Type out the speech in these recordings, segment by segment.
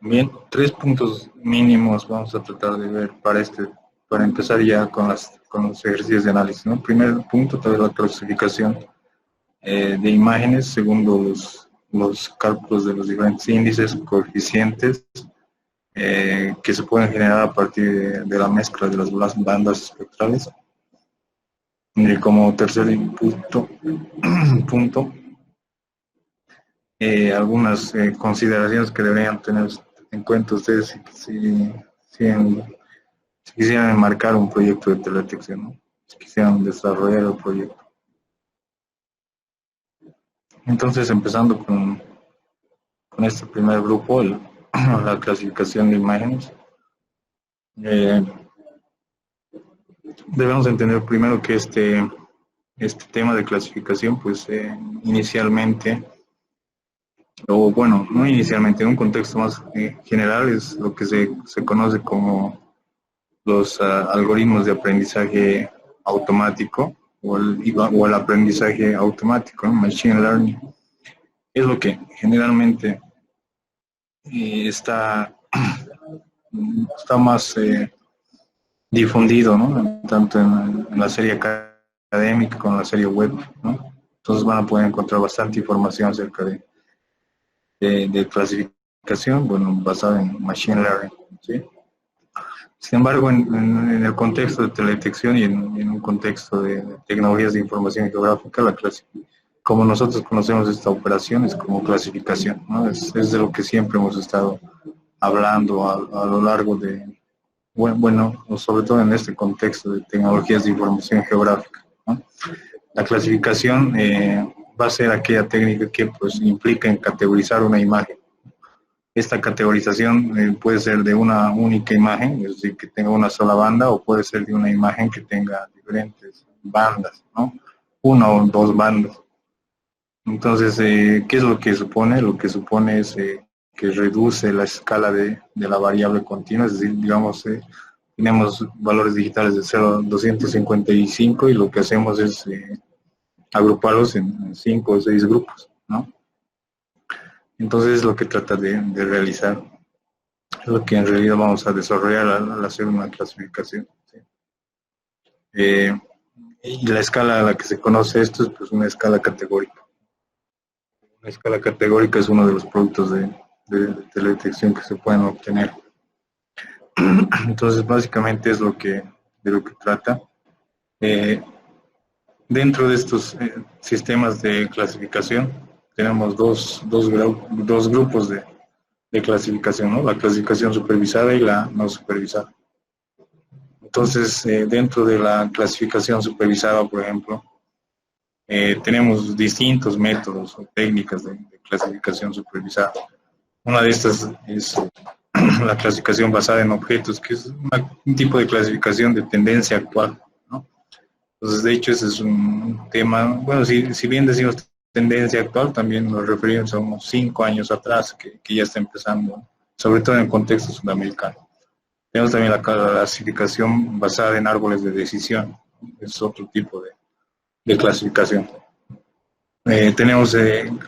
Bien, tres puntos mínimos vamos a tratar de ver para empezar ya con los ejercicios de análisis, ¿no? Primer punto, tal vez la clasificación de imágenes, segundo los cálculos de los diferentes índices, coeficientes, que se pueden generar a partir de la mezcla de las bandas espectrales. Y como tercer punto, algunas consideraciones que deberían tener en cuenta ustedes si quisieran enmarcar un proyecto de teledetección, ¿no? Si quisieran desarrollar el proyecto. Entonces, empezando con este primer grupo, la clasificación de imágenes, debemos entender primero que este tema de clasificación, pues inicialmente, o bueno, no inicialmente, en un contexto más general, es lo que se conoce como los algoritmos de aprendizaje automático o el aprendizaje automático, ¿no? Machine Learning. Es lo que generalmente está más difundido, ¿no? Tanto en la serie académica como en la serie web, ¿no? Entonces van a poder encontrar bastante información acerca de clasificación, bueno, basada en Machine Learning, ¿sí? Sin embargo, en el contexto de teledetección y en un contexto de tecnologías de información geográfica, como nosotros conocemos esta operación es como clasificación, ¿no? Es de lo que siempre hemos estado hablando a lo largo bueno, sobre todo en este contexto de tecnologías de información geográfica, ¿no? La clasificación va a ser aquella técnica que pues implica en categorizar una imagen. Esta categorización puede ser de una única imagen, es decir, que tenga una sola banda, o puede ser de una imagen que tenga diferentes bandas, ¿no? Una o dos bandas. Entonces, ¿qué es lo que supone? Lo que supone es que reduce la escala de la variable continua, es decir, digamos, tenemos valores digitales de 0 a 255 y lo que hacemos es agruparlos en 5 o 6 grupos, ¿no? Entonces es lo que trata de realizar, es lo que en realidad vamos a desarrollar al hacer una clasificación, ¿sí? Y la escala a la que se conoce esto es pues una escala categórica. La escala categórica es uno de los productos de teledetección que se pueden obtener. Entonces, básicamente es de lo que trata. Dentro de estos sistemas de clasificación, tenemos dos grupos de clasificación, ¿no? La clasificación supervisada y la no supervisada. Entonces, dentro de la clasificación supervisada, por ejemplo, tenemos distintos métodos o técnicas de clasificación supervisada. Una de estas es la clasificación basada en objetos, que es un tipo de clasificación de tendencia actual, ¿no? Entonces, de hecho, ese es un tema, bueno, si bien decimos tendencia actual, también nos referimos a unos 5 años atrás, que ya está empezando, sobre todo en el contexto sudamericano. Tenemos también la clasificación basada en árboles de decisión, es otro tipo de clasificación. Tenemos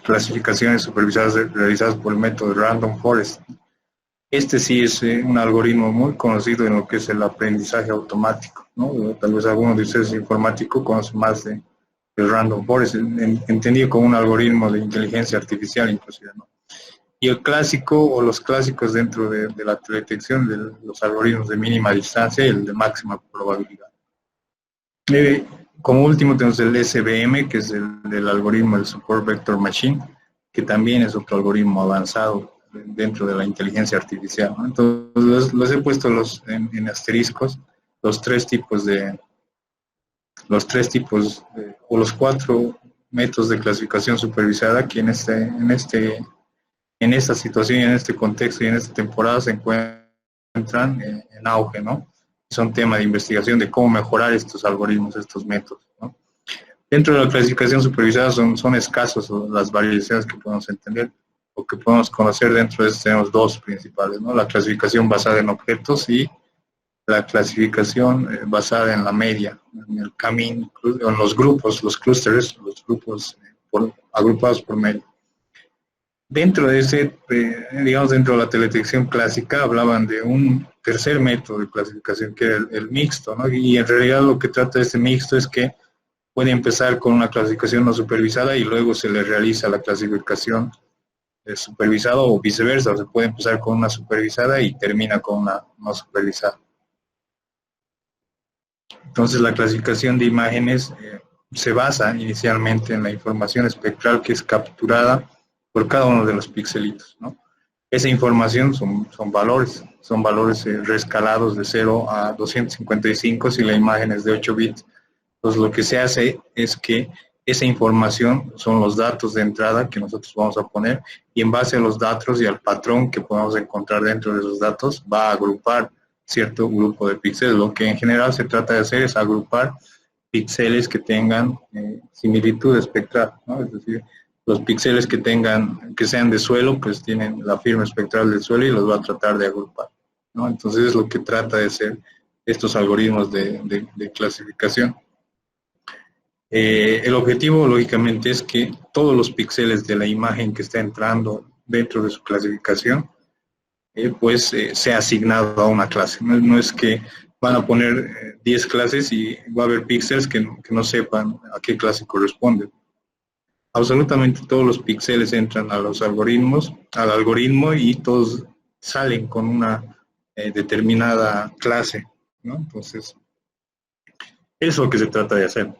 clasificaciones supervisadas realizadas por el método Random Forest. Este sí es un algoritmo muy conocido en lo que es el aprendizaje automático, ¿no? Tal vez alguno de ustedes informático conoce más de Random Forest, entendido como un algoritmo de inteligencia artificial inclusive, ¿no? Y el clásico o los clásicos dentro de la detección de los algoritmos de mínima distancia y el de máxima probabilidad. Como último tenemos el SVM, que es el algoritmo del Support Vector Machine, que también es otro algoritmo avanzado dentro de la inteligencia artificial, ¿no? Entonces los he puesto en asteriscos los tres tipos o los 4 métodos de clasificación supervisada que en esta situación y en este contexto y en esta temporada se encuentran en auge, ¿no? Son tema de investigación de cómo mejorar estos algoritmos, estos métodos, ¿no? Dentro de la clasificación supervisada son escasos las variaciones que podemos entender o que podemos conocer. Dentro de esto tenemos 2 principales, ¿no? La clasificación basada en objetos y la clasificación basada en la media, en el camino, en los grupos, los clústeres, los grupos agrupados por media. Dentro de ese, digamos, dentro de la teledetección clásica, hablaban de un tercer método de clasificación, que era el mixto, ¿no? Y en realidad lo que trata este mixto es que puede empezar con una clasificación no supervisada y luego se le realiza la clasificación supervisada o viceversa, o se puede empezar con una supervisada y termina con una no supervisada. Entonces la clasificación de imágenes se basa inicialmente en la información espectral que es capturada por cada uno de los pixelitos, ¿no? Esa información son valores reescalados de 0 a 255 si la imagen es de 8 bits. Entonces lo que se hace es que esa información son los datos de entrada que nosotros vamos a poner y en base a los datos y al patrón que podemos encontrar dentro de esos datos va a agrupar cierto grupo de píxeles. Lo que en general se trata de hacer es agrupar píxeles que tengan similitud espectral, ¿no? Es decir, los píxeles que sean de suelo, pues tienen la firma espectral del suelo y los va a tratar de agrupar, ¿no? Entonces es lo que trata de hacer estos algoritmos de clasificación. El objetivo, lógicamente, es que todos los píxeles de la imagen que está entrando dentro de su clasificación, sea asignado a una clase. No es que van a poner 10 clases y va a haber píxeles que no sepan a qué clase corresponden. Absolutamente todos los píxeles entran a los algoritmos, al algoritmo y todos salen con una determinada clase, ¿no? Entonces, eso es lo que se trata de hacer.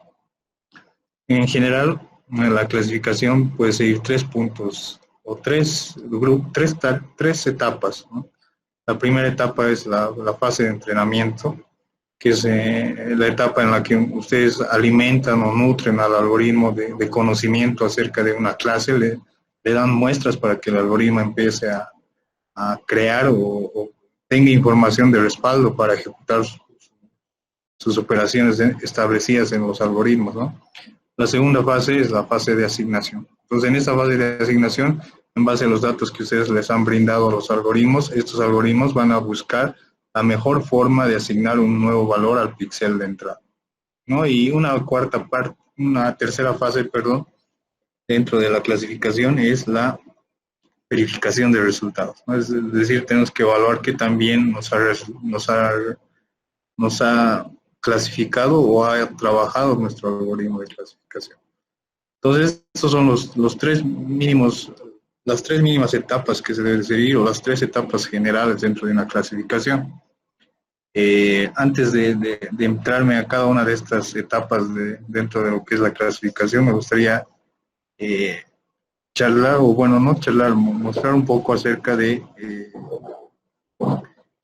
En general, la clasificación puede seguir 3 puntos o tres etapas, ¿no? La primera etapa es la fase de entrenamiento, que es la etapa en la que ustedes alimentan o nutren al algoritmo de conocimiento acerca de una clase, le dan muestras para que el algoritmo empiece a crear o tenga información de respaldo para ejecutar sus operaciones establecidas en los algoritmos, ¿no? La segunda fase es la fase de asignación. Entonces, en esta fase de asignación, en base a los datos que ustedes les han brindado a los algoritmos, estos algoritmos van a buscar la mejor forma de asignar un nuevo valor al píxel de entrada, ¿no? Y una tercera fase, dentro de la clasificación es la verificación de resultados, ¿no? Es decir, tenemos que evaluar qué tan bien nos ha clasificado o ha trabajado nuestro algoritmo de clasificación. Entonces, estos son las tres mínimas etapas que se deben seguir, o las 3 etapas generales dentro de una clasificación. Antes de entrarme a cada una de estas etapas dentro de lo que es la clasificación, me gustaría mostrar un poco acerca de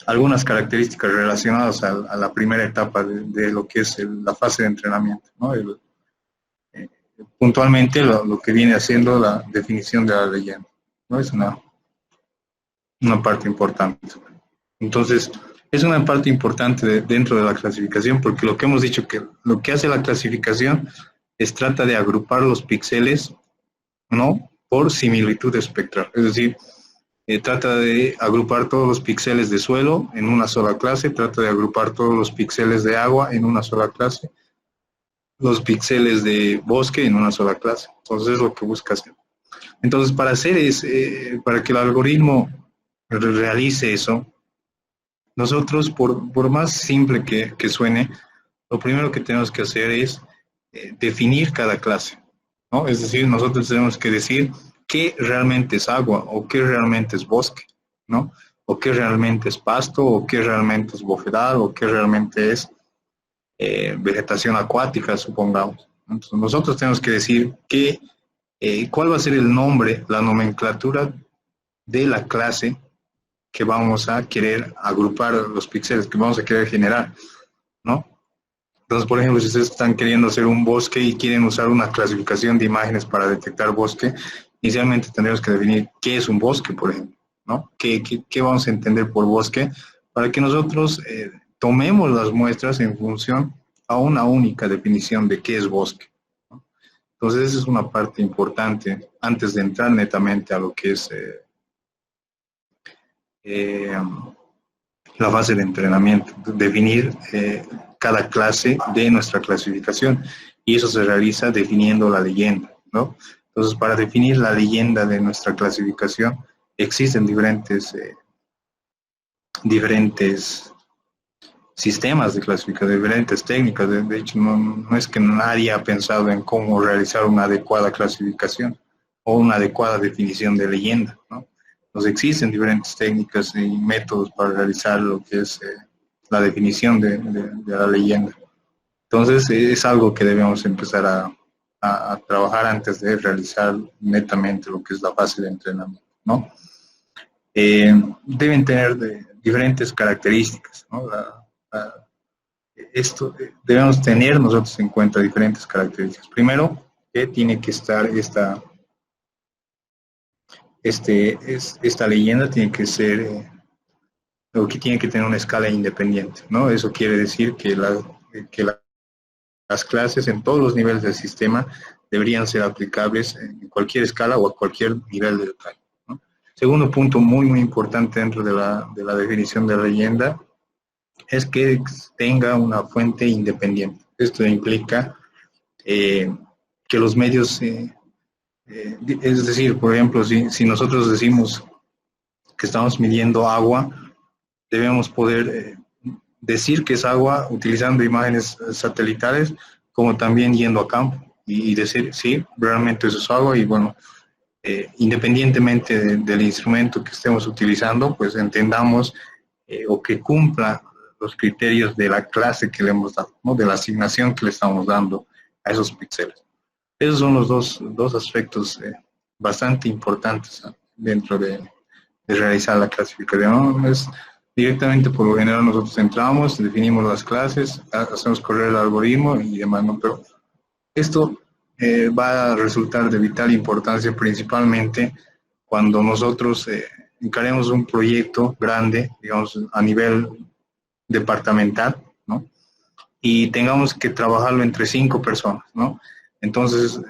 algunas características relacionadas a la primera etapa de lo que es la fase de entrenamiento, ¿no? Puntualmente lo que viene haciendo la definición de la leyenda, ¿no? Es una parte importante. Entonces, es una parte importante dentro de la clasificación, porque lo que hemos dicho que lo que hace la clasificación es trata de agrupar los píxeles, ¿no?, por similitud espectral. Es decir, trata de agrupar todos los píxeles de suelo en una sola clase, trata de agrupar todos los píxeles de agua en una sola clase, los píxeles de bosque en una sola clase. Entonces es lo que busca hacer. Entonces, para que el algoritmo realice eso, nosotros, por más simple que suene, lo primero que tenemos que hacer es definir cada clase, ¿no? Es decir, nosotros tenemos que decir qué realmente es agua, o qué realmente es bosque, ¿no? O qué realmente es pasto, o qué realmente es bofedal, o qué realmente es vegetación acuática, supongamos. Entonces, nosotros tenemos que decir cuál va a ser el nombre, la nomenclatura de la clase que vamos a querer agrupar los píxeles, que vamos a querer generar, ¿no? Entonces, por ejemplo, si ustedes están queriendo hacer un bosque y quieren usar una clasificación de imágenes para detectar bosque, inicialmente tendremos que definir qué es un bosque, por ejemplo, ¿no? ¿Qué vamos a entender por bosque? Para que nosotros tomemos las muestras en función a una única definición de qué es bosque, ¿no? Entonces, esa es una parte importante antes de entrar netamente a lo que es la fase de entrenamiento, definir cada clase de nuestra clasificación, y eso se realiza definiendo la leyenda, ¿no? Entonces, para definir la leyenda de nuestra clasificación, existen diferentes sistemas de clasificación, diferentes técnicas. De hecho, no es que nadie ha pensado en cómo realizar una adecuada clasificación o una adecuada definición de leyenda, ¿no? Entonces, existen diferentes técnicas y métodos para realizar lo que es la definición de la leyenda. Entonces, es algo que debemos empezar a trabajar antes de realizar netamente lo que es la fase de entrenamiento, ¿no? Deben tener diferentes características, ¿no? Debemos tener nosotros en cuenta diferentes características. Primero, que tiene que estar esta leyenda tiene que ser, o que tiene que tener una escala independiente, ¿no? Eso quiere decir que las clases en todos los niveles del sistema deberían ser aplicables en cualquier escala o a cualquier nivel de detalle, ¿no? Segundo punto muy importante dentro de la definición de la leyenda es que tenga una fuente independiente. Esto implica que los medios, es decir, por ejemplo, si nosotros decimos que estamos midiendo agua, debemos poder decir que es agua utilizando imágenes satelitales, como también yendo a campo y decir, sí, realmente eso es agua. Y bueno, independientemente del instrumento que estemos utilizando, pues entendamos o que cumpla los criterios de la clase que le hemos dado, ¿no? De la asignación que le estamos dando a esos píxeles. Esos son los dos aspectos bastante importantes, ¿no? Dentro de realizar la clasificación, ¿no? Es directamente, por lo general, nosotros entramos, definimos las clases, hacemos correr el algoritmo y demás, ¿no? Pero esto va a resultar de vital importancia principalmente cuando nosotros encaremos un proyecto grande, digamos, a nivel departamental, ¿no? Y tengamos que trabajarlo entre 5 personas, ¿no? Entonces,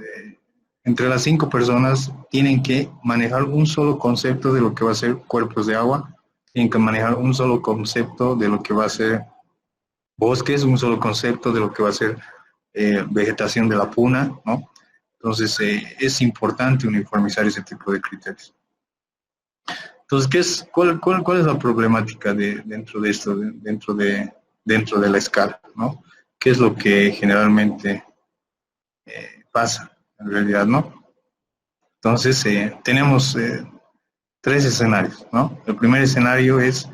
entre las 5 personas tienen que manejar un solo concepto de lo que va a ser cuerpos de agua, tienen que manejar un solo concepto de lo que va a ser bosques, un solo concepto de lo que va a ser vegetación de la puna, ¿no? Entonces, es importante uniformizar ese tipo de criterios. Entonces, cuál es la problemática dentro de esto, dentro de la escala, ¿no? ¿Qué es lo que generalmente pasa en realidad, ¿no? Entonces, tenemos 3 escenarios, ¿no? El primer escenario es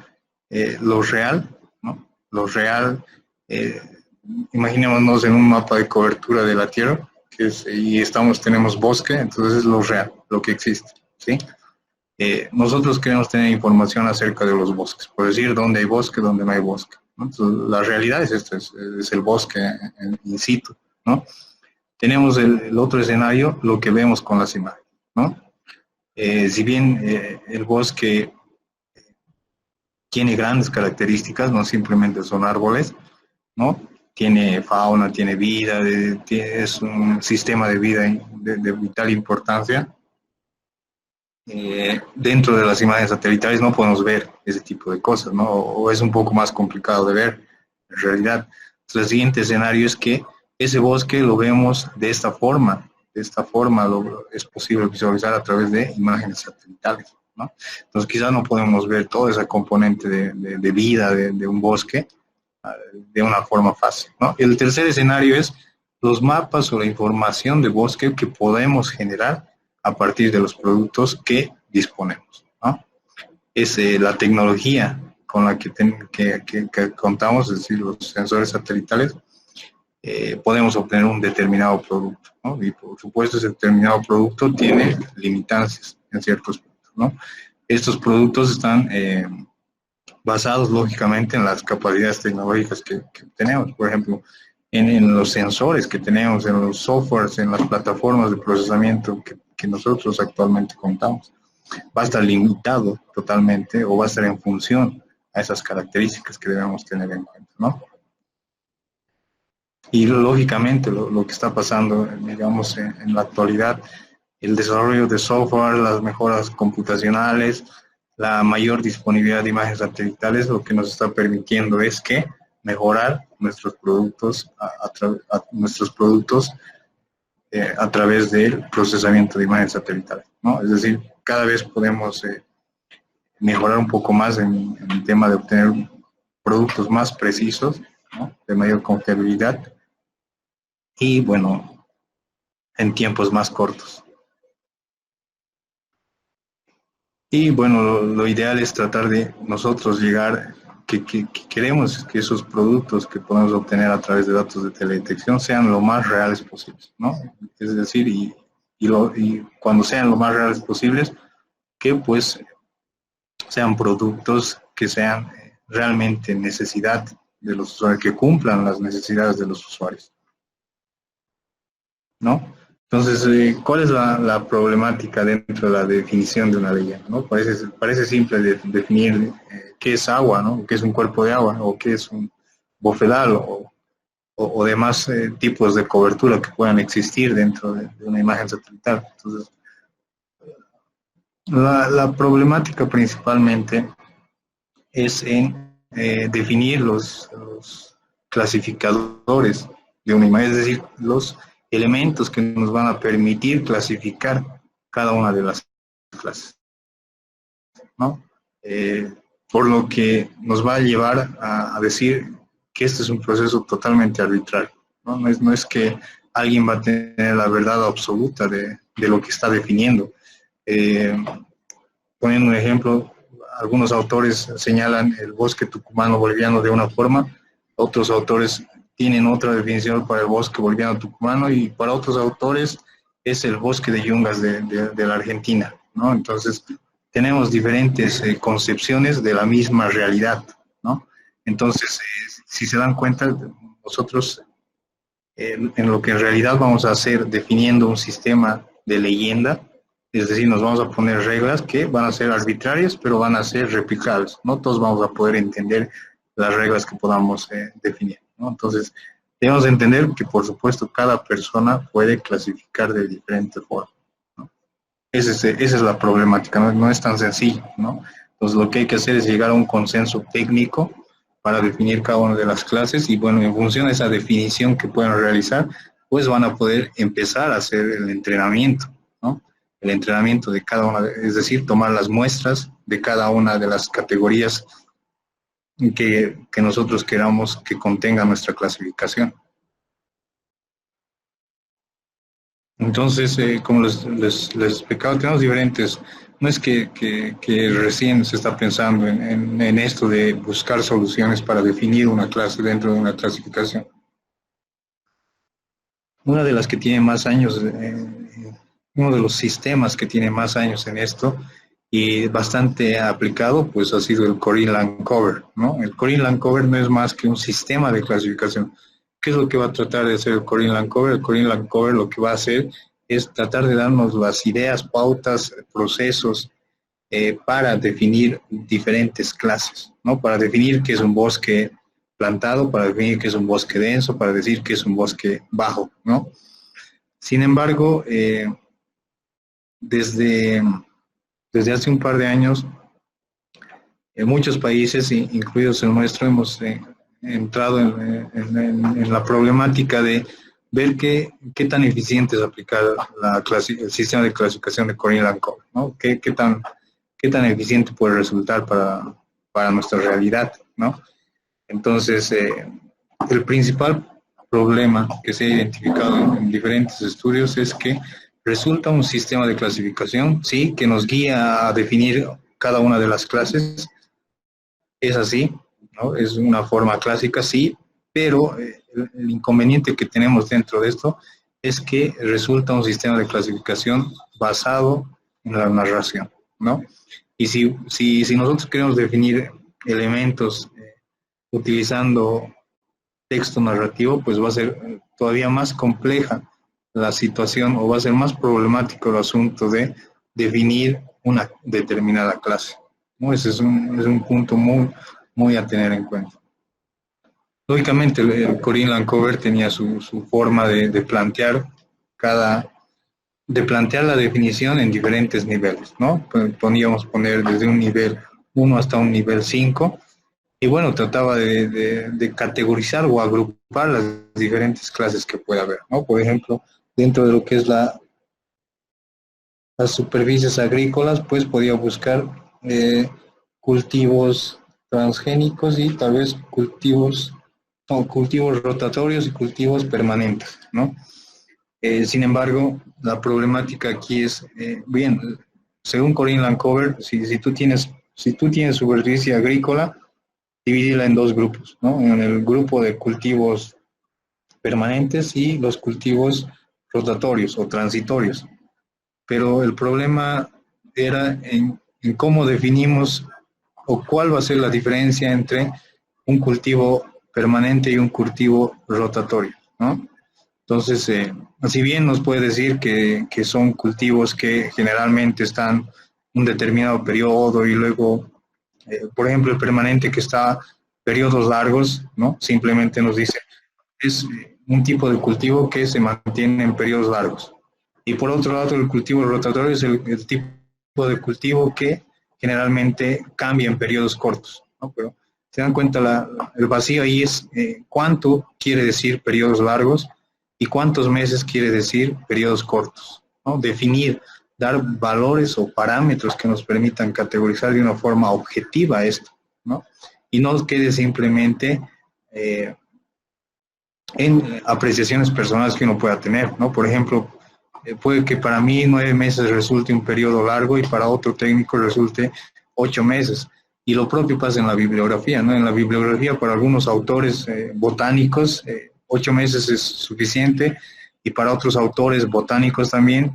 lo real, ¿no? Lo real, imaginémonos en un mapa de cobertura de la Tierra, y tenemos bosque, entonces es lo real, lo que existe, ¿sí? Nosotros queremos tener información acerca de los bosques, por decir dónde hay bosque, dónde no hay bosque, ¿no? Entonces, la realidad es esta, es el bosque in situ, ¿no? Tenemos el otro escenario, lo que vemos con las imágenes, ¿no? Si bien el bosque tiene grandes características, no simplemente son árboles, ¿no? Tiene fauna, tiene vida, es un sistema de vida de vital importancia. Dentro de las imágenes satelitales no podemos ver ese tipo de cosas, ¿no? O es un poco más complicado de ver en realidad. Entonces, el siguiente escenario es que ese bosque lo vemos de esta forma es posible visualizar a través de imágenes satelitales, ¿no? Entonces quizás no podemos ver toda esa componente de vida de un bosque de una forma fácil, ¿no? El tercer escenario es los mapas o la información de bosque que podemos generar a partir de los productos que disponemos, ¿no? Es la tecnología con la que contamos, es decir, los sensores satelitales, podemos obtener un determinado producto, ¿no? Y por supuesto ese determinado producto tiene limitancias en ciertos puntos, ¿no? Estos productos están basados lógicamente en las capacidades tecnológicas que tenemos, por ejemplo, en los sensores que tenemos, en los softwares, en las plataformas de procesamiento que nosotros actualmente contamos. Va a estar limitado totalmente o va a estar en función a esas características que debemos tener en cuenta, ¿no? Y lógicamente lo que está pasando, digamos, en la actualidad, el desarrollo de software, las mejoras computacionales, la mayor disponibilidad de imágenes satelitales, lo que nos está permitiendo es que mejorar nuestros productos, a través del procesamiento de imágenes satelitales, ¿no? Es decir, cada vez podemos mejorar un poco más en el tema de obtener productos más precisos, ¿no? De mayor confiabilidad y, bueno, en tiempos más cortos. Y bueno, lo ideal es tratar de nosotros llegar, que queremos que esos productos que podemos obtener a través de datos de teledetección sean lo más reales posibles, ¿no? Es decir, y cuando sean lo más reales posibles, que pues sean productos que sean realmente necesidad de los usuarios, que cumplan las necesidades de los usuarios, ¿no? Entonces, ¿cuál es la problemática dentro de la definición de una leyenda, ¿no? Parece simple definir qué es agua, ¿no? ¿Qué es un cuerpo de agua? ¿O qué es un bofedal? O demás tipos de cobertura que puedan existir dentro de una imagen satelital. Entonces, la problemática principalmente es en definir los clasificadores de una imagen, es decir, los elementos que nos van a permitir clasificar cada una de las clases, ¿no? Por lo que nos va a llevar a decir que este es un proceso totalmente arbitrario, ¿no? No es que alguien va a tener la verdad absoluta de lo que está definiendo. Poniendo un ejemplo, algunos autores señalan el bosque tucumano boliviano de una forma, otros autores tienen otra definición para el bosque boliviano tucumano y para otros autores es el bosque de yungas de la Argentina, ¿no? Entonces, tenemos diferentes concepciones de la misma realidad, ¿no? Entonces, si se dan cuenta, nosotros en lo que en realidad vamos a hacer definiendo un sistema de leyenda, es decir, nos vamos a poner reglas que van a ser arbitrarias, pero van a ser replicables. No todos vamos a poder entender las reglas que podamos definir, ¿no? Entonces, debemos entender que, por supuesto, cada persona puede clasificar de diferente forma, ¿no? Esa es la problemática, no es tan sencillo, ¿no? Entonces, lo que hay que hacer es llegar a un consenso técnico para definir cada una de las clases y, bueno, en función de esa definición que puedan realizar, pues van a poder empezar a hacer el entrenamiento, ¿no? El entrenamiento de cada una, es decir, tomar las muestras de cada una de las categorías que nosotros queramos que contenga nuestra clasificación. Entonces, como les explicaba, tenemos diferentes, no es que recién se está pensando en esto de buscar soluciones para definir una clase dentro de una clasificación. Una de las que tiene más años, uno de los sistemas que tiene más años en esto y bastante aplicado, pues ha sido el Corin-Lancover, ¿no? El Corin-Lancover no es más que un sistema de clasificación. ¿Qué es lo que va a tratar de hacer el Corin-Lancover? El Corin-Lancover lo que va a hacer es tratar de darnos las ideas, pautas, procesos para definir diferentes clases, ¿no? Para definir qué es un bosque plantado, para definir qué es un bosque denso, para decir qué es un bosque bajo, ¿no? Sin embargo, desde hace un par de años, en muchos países, incluidos el nuestro, hemos entrado en la problemática de ver qué tan eficiente es aplicar el sistema de clasificación de Corin-Lancover, ¿no? ¿Qué tan eficiente puede resultar para nuestra realidad, ¿no? Entonces, el principal problema que se ha identificado en diferentes estudios es que resulta un sistema de clasificación, sí, que nos guía a definir cada una de las clases, es así, ¿no? Es una forma clásica, sí, pero el inconveniente que tenemos dentro de esto es que resulta un sistema de clasificación basado en la narración, ¿no? Y si nosotros queremos definir elementos utilizando texto narrativo, pues va a ser todavía más compleja la situación o va a ser más problemático el asunto de definir una determinada clase, ¿no? Ese es un punto muy a tener en cuenta. Lógicamente, el Corin-Lancover tenía su forma de plantear la definición en diferentes niveles, ¿no? Podíamos poner desde un nivel 1 hasta un nivel 5, y bueno, trataba de categorizar o agrupar las diferentes clases que puede haber, ¿no? Por ejemplo, dentro de lo que es las superficies agrícolas, pues podía buscar cultivos transgénicos y tal vez cultivos rotatorios y cultivos permanentes, ¿no? Sin embargo, la problemática aquí es, bien, según Corinne Lancover, si tú tienes superficie agrícola, divídela en dos grupos, ¿no? En el grupo de cultivos permanentes y los cultivos rotatorios o transitorios. Pero el problema era en cómo definimos o cuál va a ser la diferencia entre un cultivo permanente y un cultivo rotatorio, ¿no? Entonces, si bien nos puede decir que son cultivos que generalmente están un determinado periodo y luego, por ejemplo, el permanente que está periodos largos, ¿no? Simplemente nos dice, es un tipo de cultivo que se mantiene en periodos largos. Y por otro lado, el cultivo rotatorio es el tipo de cultivo que generalmente cambia en periodos cortos, ¿no? Pero se dan cuenta, el vacío ahí es cuánto quiere decir periodos largos y cuántos meses quiere decir periodos cortos, ¿no? Definir, dar valores o parámetros que nos permitan categorizar de una forma objetiva esto, ¿no? Y no quede simplemente en apreciaciones personales que uno pueda tener, ¿no? Por ejemplo, puede que para mí 9 meses resulte un periodo largo y para otro técnico resulte 8 meses. Y lo propio pasa en la bibliografía, ¿no? En la bibliografía para algunos autores botánicos 8 meses es suficiente y para otros autores botánicos también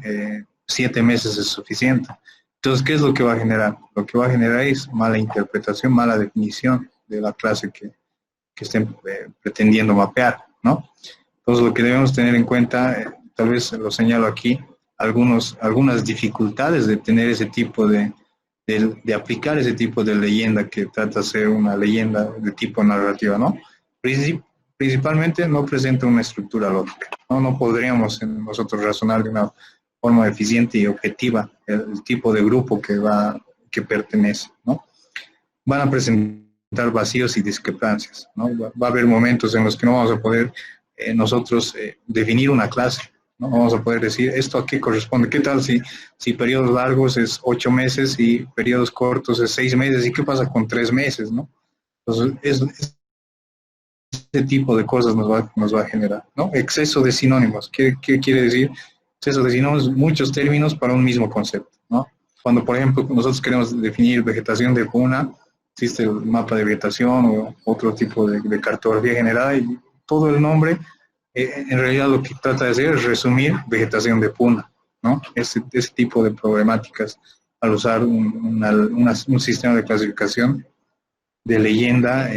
7 meses es suficiente. Entonces, ¿qué es lo que va a generar? Lo que va a generar es mala interpretación, mala definición de la clase que estén pretendiendo mapear, ¿no? Entonces, lo que debemos tener en cuenta, tal vez lo señalo aquí, algunas dificultades de tener ese tipo de aplicar ese tipo de leyenda que trata de ser una leyenda de tipo narrativa, ¿no? Principalmente no presenta una estructura lógica, ¿no? No podríamos nosotros razonar de una forma eficiente y objetiva el tipo de grupo que pertenece, ¿no? Van a presentar vacíos y discrepancias, ¿no? Va a haber momentos en los que no vamos a poder nosotros definir una clase, ¿no? Vamos a poder decir, ¿esto a qué corresponde? ¿Qué tal si periodos largos es 8 meses y periodos cortos es 6 meses? ¿Y qué pasa con 3 meses, no? Entonces, este tipo de cosas nos va a generar, ¿no? Exceso de sinónimos. ¿Qué quiere decir? Exceso de sinónimos, muchos términos para un mismo concepto, ¿no? Cuando, por ejemplo, nosotros queremos definir vegetación de puna, existe el mapa de vegetación o otro tipo de cartografía generada y todo el nombre, en realidad lo que trata de hacer es resumir vegetación de puna, ¿no? Ese tipo de problemáticas al usar un sistema de clasificación de leyenda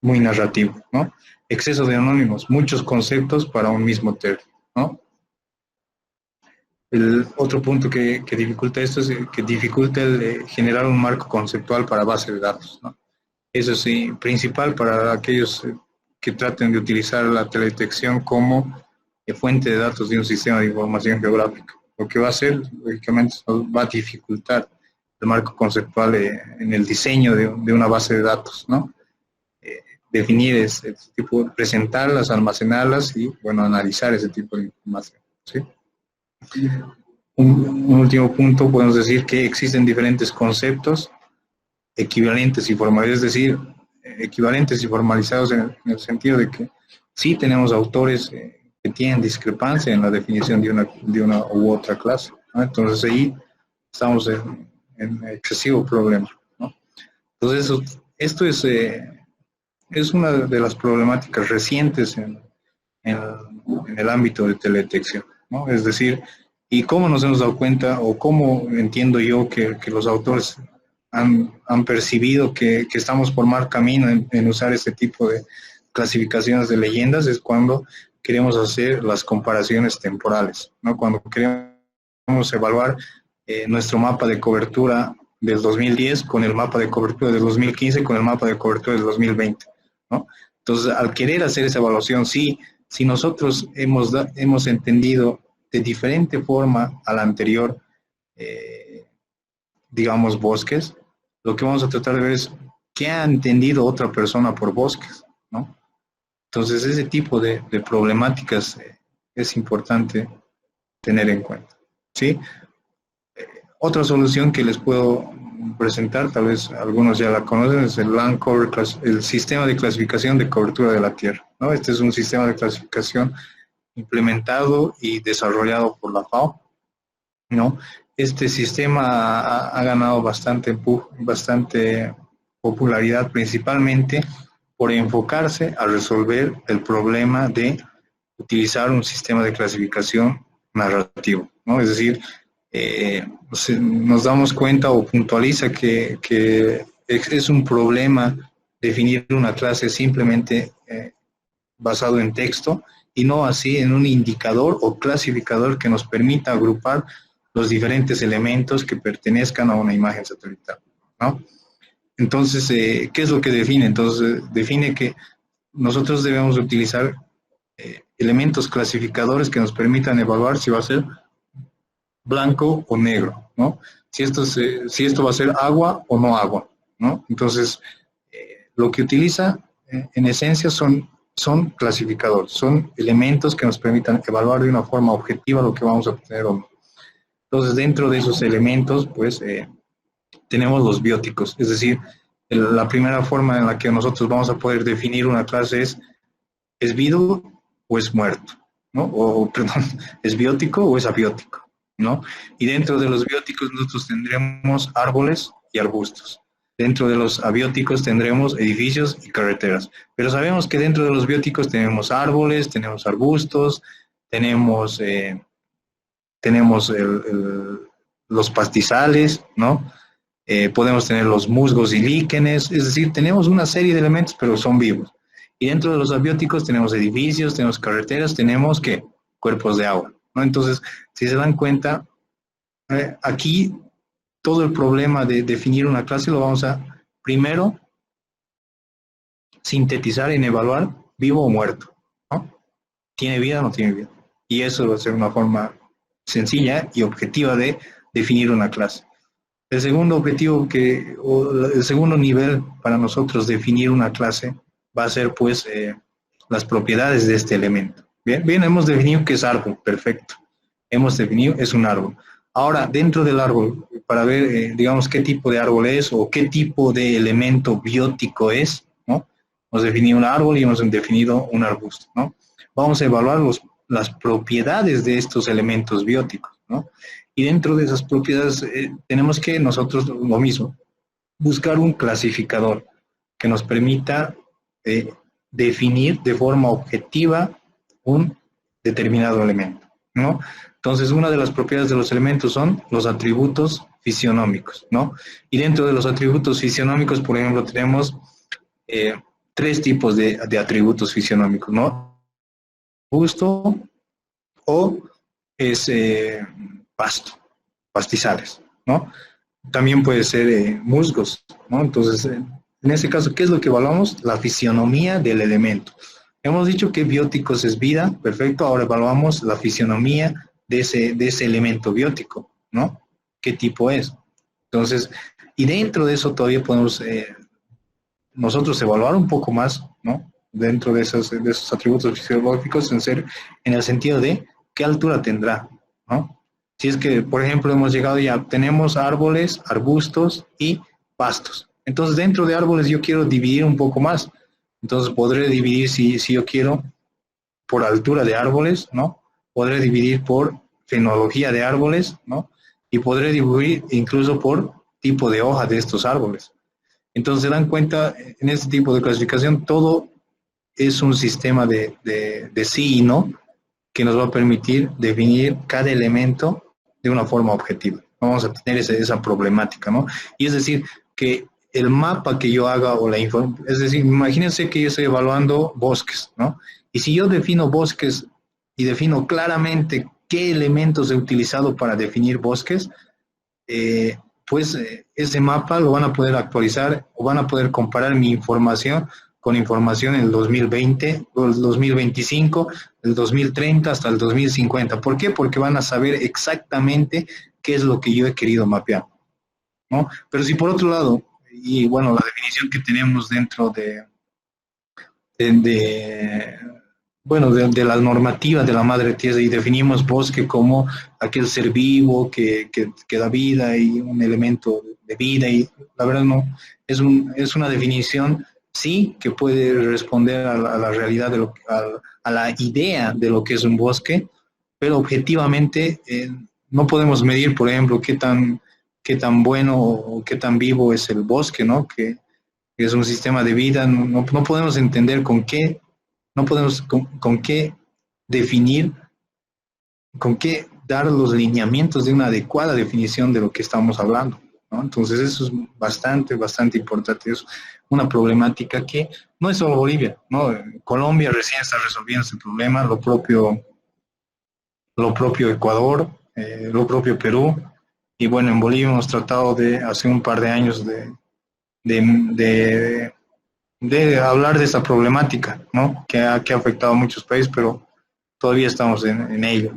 muy narrativo, ¿no? Exceso de anónimos, muchos conceptos para un mismo término, ¿no? El otro punto que dificulta esto es que dificulta el generar un marco conceptual para base de datos, ¿no? Eso sí, principal para aquellos que traten de utilizar la teledetección como fuente de datos de un sistema de información geográfica. Lo que va a hacer, lógicamente, va a dificultar el marco conceptual en el diseño de una base de datos, ¿no? Definir ese tipo, presentarlas, almacenarlas y, bueno, analizar ese tipo de información, ¿sí? Un último punto, podemos decir que existen diferentes conceptos equivalentes y formales, es decir, equivalentes y formalizados en el sentido de que sí tenemos autores que tienen discrepancia en la definición de una u otra clase, ¿no? Entonces ahí estamos en excesivo problema, ¿no? Entonces esto es una de las problemáticas recientes en el ámbito de teledetección, ¿no? Es decir, ¿y cómo nos hemos dado cuenta o cómo entiendo yo que los autores han percibido que estamos por mal camino en usar este tipo de clasificaciones de leyendas? Es cuando queremos hacer las comparaciones temporales, ¿no? Cuando queremos evaluar nuestro mapa de cobertura del 2010 con el mapa de cobertura del 2015 con el mapa de cobertura del 2020, ¿no? Entonces, al querer hacer esa evaluación, si nosotros hemos entendido de diferente forma a la anterior, digamos, bosques, lo que vamos a tratar de ver es qué ha entendido otra persona por bosques, ¿no? Entonces, ese tipo de problemáticas es importante tener en cuenta, ¿sí? Otra solución que les puedo presentar, tal vez algunos ya la conocen, es el Land Cover, el sistema de clasificación de cobertura de la tierra, ¿no? Este es un sistema de clasificación implementado y desarrollado por la FAO, ¿no? Este sistema ha ganado bastante bastante popularidad, principalmente por enfocarse a resolver el problema de utilizar un sistema de clasificación narrativo, ¿no? Es decir, nos damos cuenta o puntualiza que es un problema definir una clase simplemente basado en texto y no así en un indicador o clasificador que nos permita agrupar los diferentes elementos que pertenezcan a una imagen satelital, ¿no? Entonces, ¿qué es lo que define? Entonces, define que nosotros debemos utilizar elementos clasificadores que nos permitan evaluar si va a ser blanco o negro, ¿no? Si esto va a ser agua o no agua, ¿no? Entonces, lo que utiliza en esencia son clasificadores, son elementos que nos permitan evaluar de una forma objetiva lo que vamos a obtener o no. Entonces, dentro de esos elementos, pues, tenemos los bióticos, es decir, la primera forma en la que nosotros vamos a poder definir una clase es vivo o es muerto, ¿no? O, perdón, es biótico o es abiótico, ¿no? Y dentro de los bióticos nosotros tendremos árboles y arbustos. Dentro de los abióticos tendremos edificios y carreteras. Pero sabemos que dentro de los bióticos tenemos árboles, tenemos arbustos, tenemos los pastizales, ¿no? Podemos tener los musgos y líquenes, es decir, tenemos una serie de elementos, pero son vivos. Y dentro de los abióticos tenemos edificios, tenemos carreteras, tenemos ¿qué? Cuerpos de agua, ¿no? Entonces, si se dan cuenta, aquí todo el problema de definir una clase lo vamos a, primero, sintetizar en evaluar vivo o muerto, ¿no? ¿Tiene vida o no tiene vida? Y eso va a ser una forma sencilla y objetiva de definir una clase. El segundo objetivo el segundo nivel para nosotros definir una clase va a ser pues las propiedades de este elemento. Bien, hemos definido que es árbol, perfecto. Hemos definido es un árbol. Ahora, dentro del árbol, para ver, digamos, qué tipo de árbol es o qué tipo de elemento biótico es, ¿no? Hemos definido un árbol y hemos definido un arbusto, ¿no? Vamos a evaluar las propiedades de estos elementos bióticos, ¿no? Y dentro de esas propiedades tenemos que nosotros lo mismo, buscar un clasificador que nos permita definir de forma objetiva un determinado elemento, ¿no? Entonces, una de las propiedades de los elementos son los atributos fisionómicos, ¿no? Y dentro de los atributos fisionómicos, por ejemplo, tenemos tres tipos de atributos fisionómicos, ¿no? Busto o es pasto, pastizales, ¿no? También puede ser musgos, ¿no? Entonces, en este caso, ¿qué es lo que evaluamos? La fisionomía del elemento. Hemos dicho que bióticos es vida, perfecto, ahora evaluamos la fisionomía de ese elemento biótico, ¿no? ¿Qué tipo es? Entonces, y dentro de eso todavía podemos nosotros evaluar un poco más, ¿no? Dentro de esos atributos fisiológicos en el sentido de qué altura tendrá, ¿no? Si es que, por ejemplo, hemos llegado ya, tenemos árboles, arbustos y pastos. Entonces, dentro de árboles yo quiero dividir un poco más. Entonces, podré dividir, si yo quiero, por altura de árboles, ¿no? Podré dividir por fenología de árboles, ¿no? Y podré dividir incluso por tipo de hoja de estos árboles. Entonces, se dan cuenta, en este tipo de clasificación, todo es un sistema de sí y no que nos va a permitir definir cada elemento de una forma objetiva. Vamos a tener esa problemática, ¿no? Y es decir, que el mapa que yo haga o la información, es decir, imagínense que yo estoy evaluando bosques, ¿no? Y si yo defino bosques y defino claramente qué elementos he utilizado para definir bosques, pues ese mapa lo van a poder actualizar o van a poder comparar mi información con información en el 2020, el 2025, el 2030 hasta el 2050. ¿Por qué? Porque van a saber exactamente qué es lo que yo he querido mapear, ¿no? Pero si por otro lado, y bueno, la definición que tenemos dentro de bueno, de la normativa de la madre tierra, y definimos bosque como aquel ser vivo que da vida y un elemento de vida, y la verdad no, es una definición, sí, que puede responder a la realidad, a la idea de lo que es un bosque, pero objetivamente no podemos medir, por ejemplo, qué tan bueno o qué tan vivo es el bosque, ¿no? Que es un sistema de vida, no podemos entender con qué, no podemos con qué definir, con qué dar los lineamientos de una adecuada definición de lo que estamos hablando, ¿no? Entonces eso es bastante importante, es una problemática que no es solo Bolivia, ¿no? Colombia recién está resolviendo este problema, lo propio Ecuador, lo propio Perú, y bueno, en Bolivia hemos tratado de hace un par de años de, de de hablar de esta problemática, ¿no? Que ha afectado a muchos países, pero todavía estamos en ello,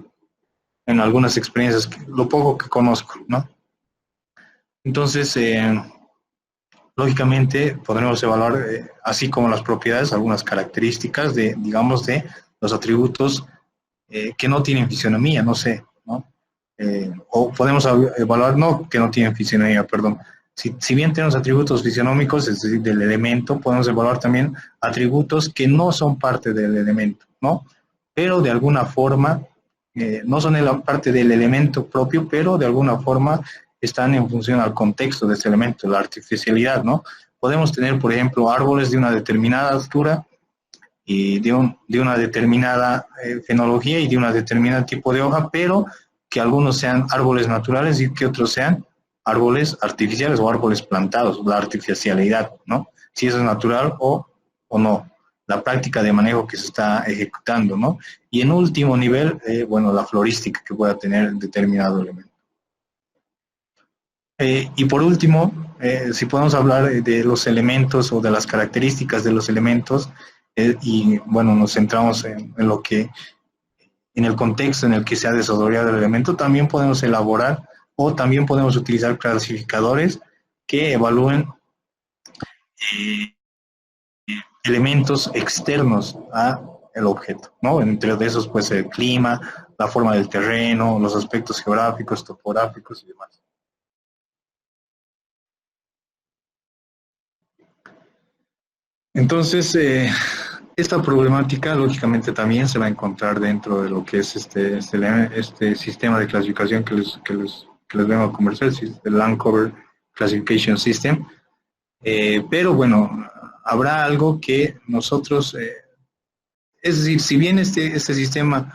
en algunas experiencias, lo poco que conozco, ¿no? Entonces, lógicamente, podremos evaluar, así como las propiedades, algunas características de, digamos, de los atributos que no tienen fisionomía, no sé, ¿no? O podemos evaluar, no, que no tienen fisionomía, perdón. Si bien tenemos atributos fisionómicos, es decir, del elemento, podemos evaluar también atributos que no son parte del elemento, ¿no? Pero de alguna forma, no son parte del elemento propio, pero de alguna forma están en función al contexto de ese elemento, la artificialidad, ¿no? Podemos tener, por ejemplo, árboles de una determinada altura y de una determinada fenología y de un determinado tipo de hoja, pero que algunos sean árboles naturales y que otros sean árboles artificiales o árboles plantados, la artificialidad, ¿no? Si eso es natural o no, la práctica de manejo que se está ejecutando, ¿no? Y en último nivel, bueno, la florística que pueda tener determinado elemento. Y por último, si podemos hablar de los elementos o de las características de los elementos, y bueno, nos centramos en lo que, en el contexto en el que se ha desarrollado el elemento, también podemos elaborar o también podemos utilizar clasificadores que evalúen eh, elementos externos a el objeto, ¿no? Entre esos, pues, el clima, la forma del terreno, los aspectos geográficos, topográficos y demás. Entonces, esta problemática, lógicamente, también se va a encontrar dentro de lo que es este sistema de clasificación que les vengo a conversar, el Land Cover Classification System. Pero bueno, habrá algo que nosotros, es decir, si bien este sistema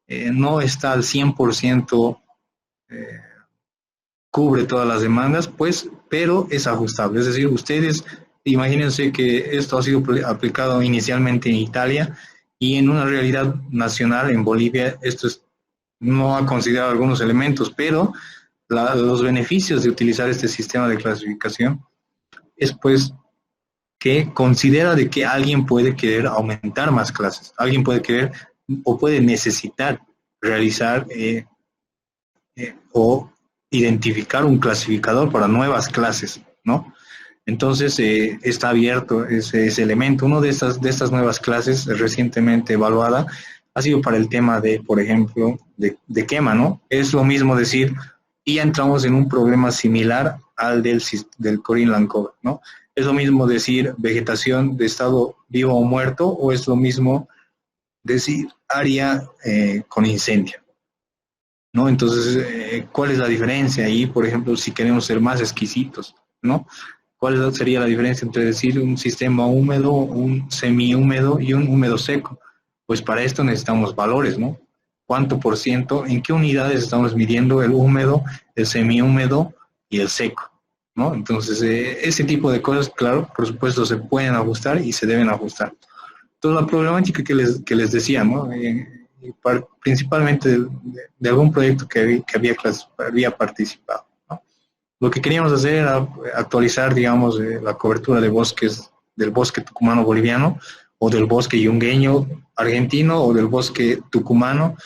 no está al 100%, eh, cubre todas las demandas, pues, pero es ajustable. Es decir, ustedes imagínense que esto ha sido aplicado inicialmente en Italia y en una realidad nacional en Bolivia, no ha considerado algunos elementos, pero los beneficios de utilizar este sistema de clasificación es pues que considera de que alguien puede querer aumentar más clases, alguien puede querer o puede necesitar realizar o identificar un clasificador para nuevas clases, ¿no? Entonces, está abierto ese elemento. Una de estas nuevas clases recientemente evaluada ha sido para el tema de, por ejemplo, de quema, ¿no? Es lo mismo decir, y ya entramos en un problema similar al del Corin Lancover, ¿no? Es lo mismo decir vegetación de estado vivo o muerto, o es lo mismo decir área con incendio, ¿no? Entonces, ¿cuál es la diferencia ahí, por ejemplo, si queremos ser más exquisitos, ¿no? ¿Cuál sería la diferencia entre decir un sistema húmedo, un semihúmedo y un húmedo seco? Pues para esto necesitamos valores, ¿no? ¿Cuánto por ciento, en qué unidades estamos midiendo el húmedo, el semihúmedo y el seco, ¿no? Entonces, ese tipo de cosas, claro, por supuesto, se pueden ajustar y se deben ajustar. Entonces, la problemática que les decía, ¿no? Principalmente de algún proyecto que había participado, ¿no? Lo que queríamos hacer era actualizar, digamos, la cobertura de bosques, del bosque tucumano boliviano, o del bosque yungueño argentino, o del bosque tucumano,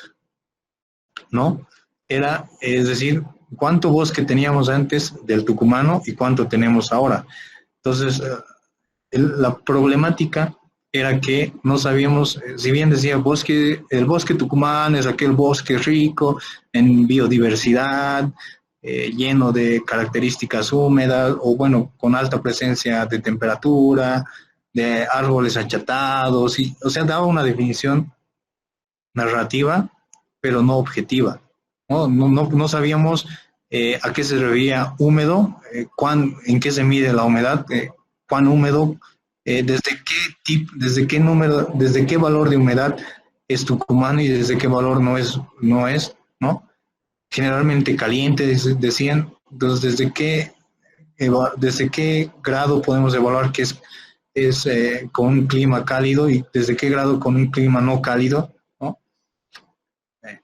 ¿no? Es decir, cuánto bosque teníamos antes del tucumano y cuánto tenemos ahora. Entonces, la problemática era que no sabíamos, si bien decía bosque, el bosque Tucumán es aquel bosque rico en biodiversidad, lleno de características húmedas, o bueno, con alta presencia de temperatura, de árboles achatados, y, o sea, daba una definición narrativa, pero no objetiva. No sabíamos a qué se refería húmedo, en qué se mide la humedad, cuán húmedo, desde qué número, desde qué valor de humedad es Tucumán y desde qué valor ¿no? Generalmente caliente, decían, entonces desde qué grado podemos evaluar que es con un clima cálido y desde qué grado con un clima no cálido, ¿no?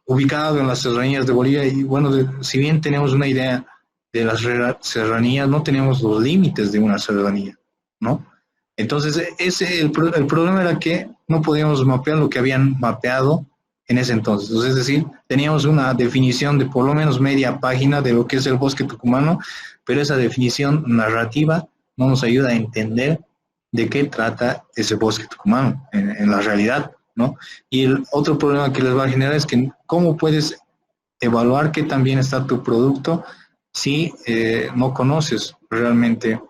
Ubicado en las serranías de Bolivia y bueno, si bien tenemos una idea de las serranías, no tenemos los límites de una serranía, ¿no? Entonces, el problema era que no podíamos mapear lo que habían mapeado en ese entonces. Es decir, teníamos una definición de por lo menos media página de lo que es el bosque tucumano, pero esa definición narrativa no nos ayuda a entender de qué trata ese bosque tucumano en la realidad, ¿no? Y el otro problema que les va a generar es que cómo puedes evaluar qué tan bien está tu producto si no conoces realmente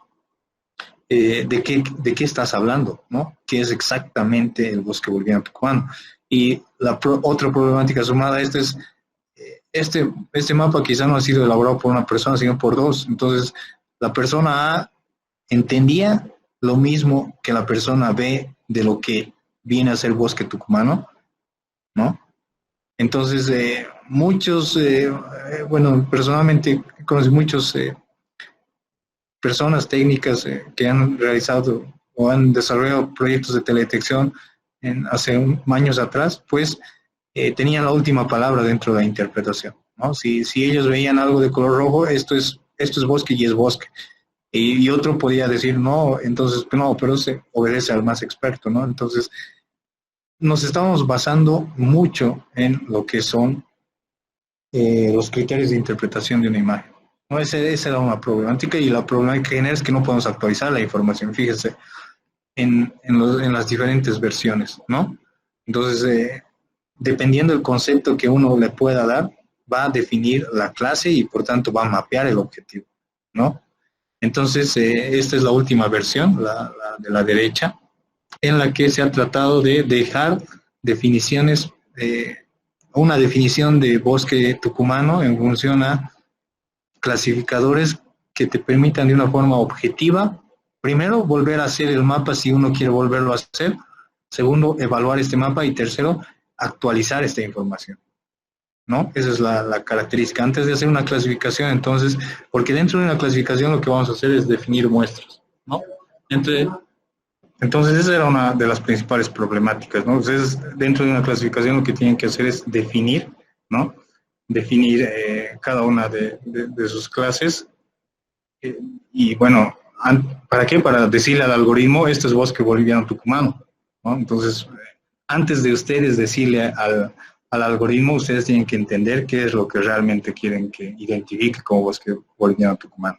de qué estás hablando, ¿no? ¿Qué es exactamente el bosque boliviano tucumano? Y otra problemática sumada a este es, este mapa quizá no ha sido elaborado por una persona, sino por dos. Entonces, la persona A entendía lo mismo que la persona B de lo que viene a ser bosque tucumano, ¿no? Entonces, bueno, personalmente conocí muchos personas técnicas que han realizado o han desarrollado proyectos de teledetección hace años atrás, pues tenían la última palabra dentro de la interpretación, ¿no? Si ellos veían algo de color rojo, esto es bosque y es bosque. Y otro podía decir, no, entonces, no, pero se obedece al más experto, ¿no? Entonces, nos estamos basando mucho en lo que son los criterios de interpretación de una imagen, ¿no? Esa era una problemática y la problemática que genera es que no podemos actualizar la información, fíjese, en las diferentes versiones, ¿no? Entonces, dependiendo del concepto que uno le pueda dar, va a definir la clase y por tanto va a mapear el objetivo, ¿no? Entonces, esta es la última versión, la de la derecha, en la que se ha tratado de dejar definiciones, una definición de bosque tucumano en función a clasificadores que te permitan de una forma objetiva, primero, volver a hacer el mapa si uno quiere volverlo a hacer, segundo, evaluar este mapa y tercero, actualizar esta información, ¿no? Esa es la característica. Antes de hacer una clasificación, entonces, porque dentro de una clasificación lo que vamos a hacer es definir muestras, ¿no? Entonces esa era una de las principales problemáticas, ¿no? Entonces, dentro de una clasificación lo que tienen que hacer es definir, ¿no? Definir cada una de sus clases. Y bueno, ¿para qué? Para decirle al algoritmo, esto es bosque boliviano tucumano, ¿no? Entonces, antes de ustedes decirle al algoritmo, ustedes tienen que entender qué es lo que realmente quieren que identifique como bosque boliviano tucumano,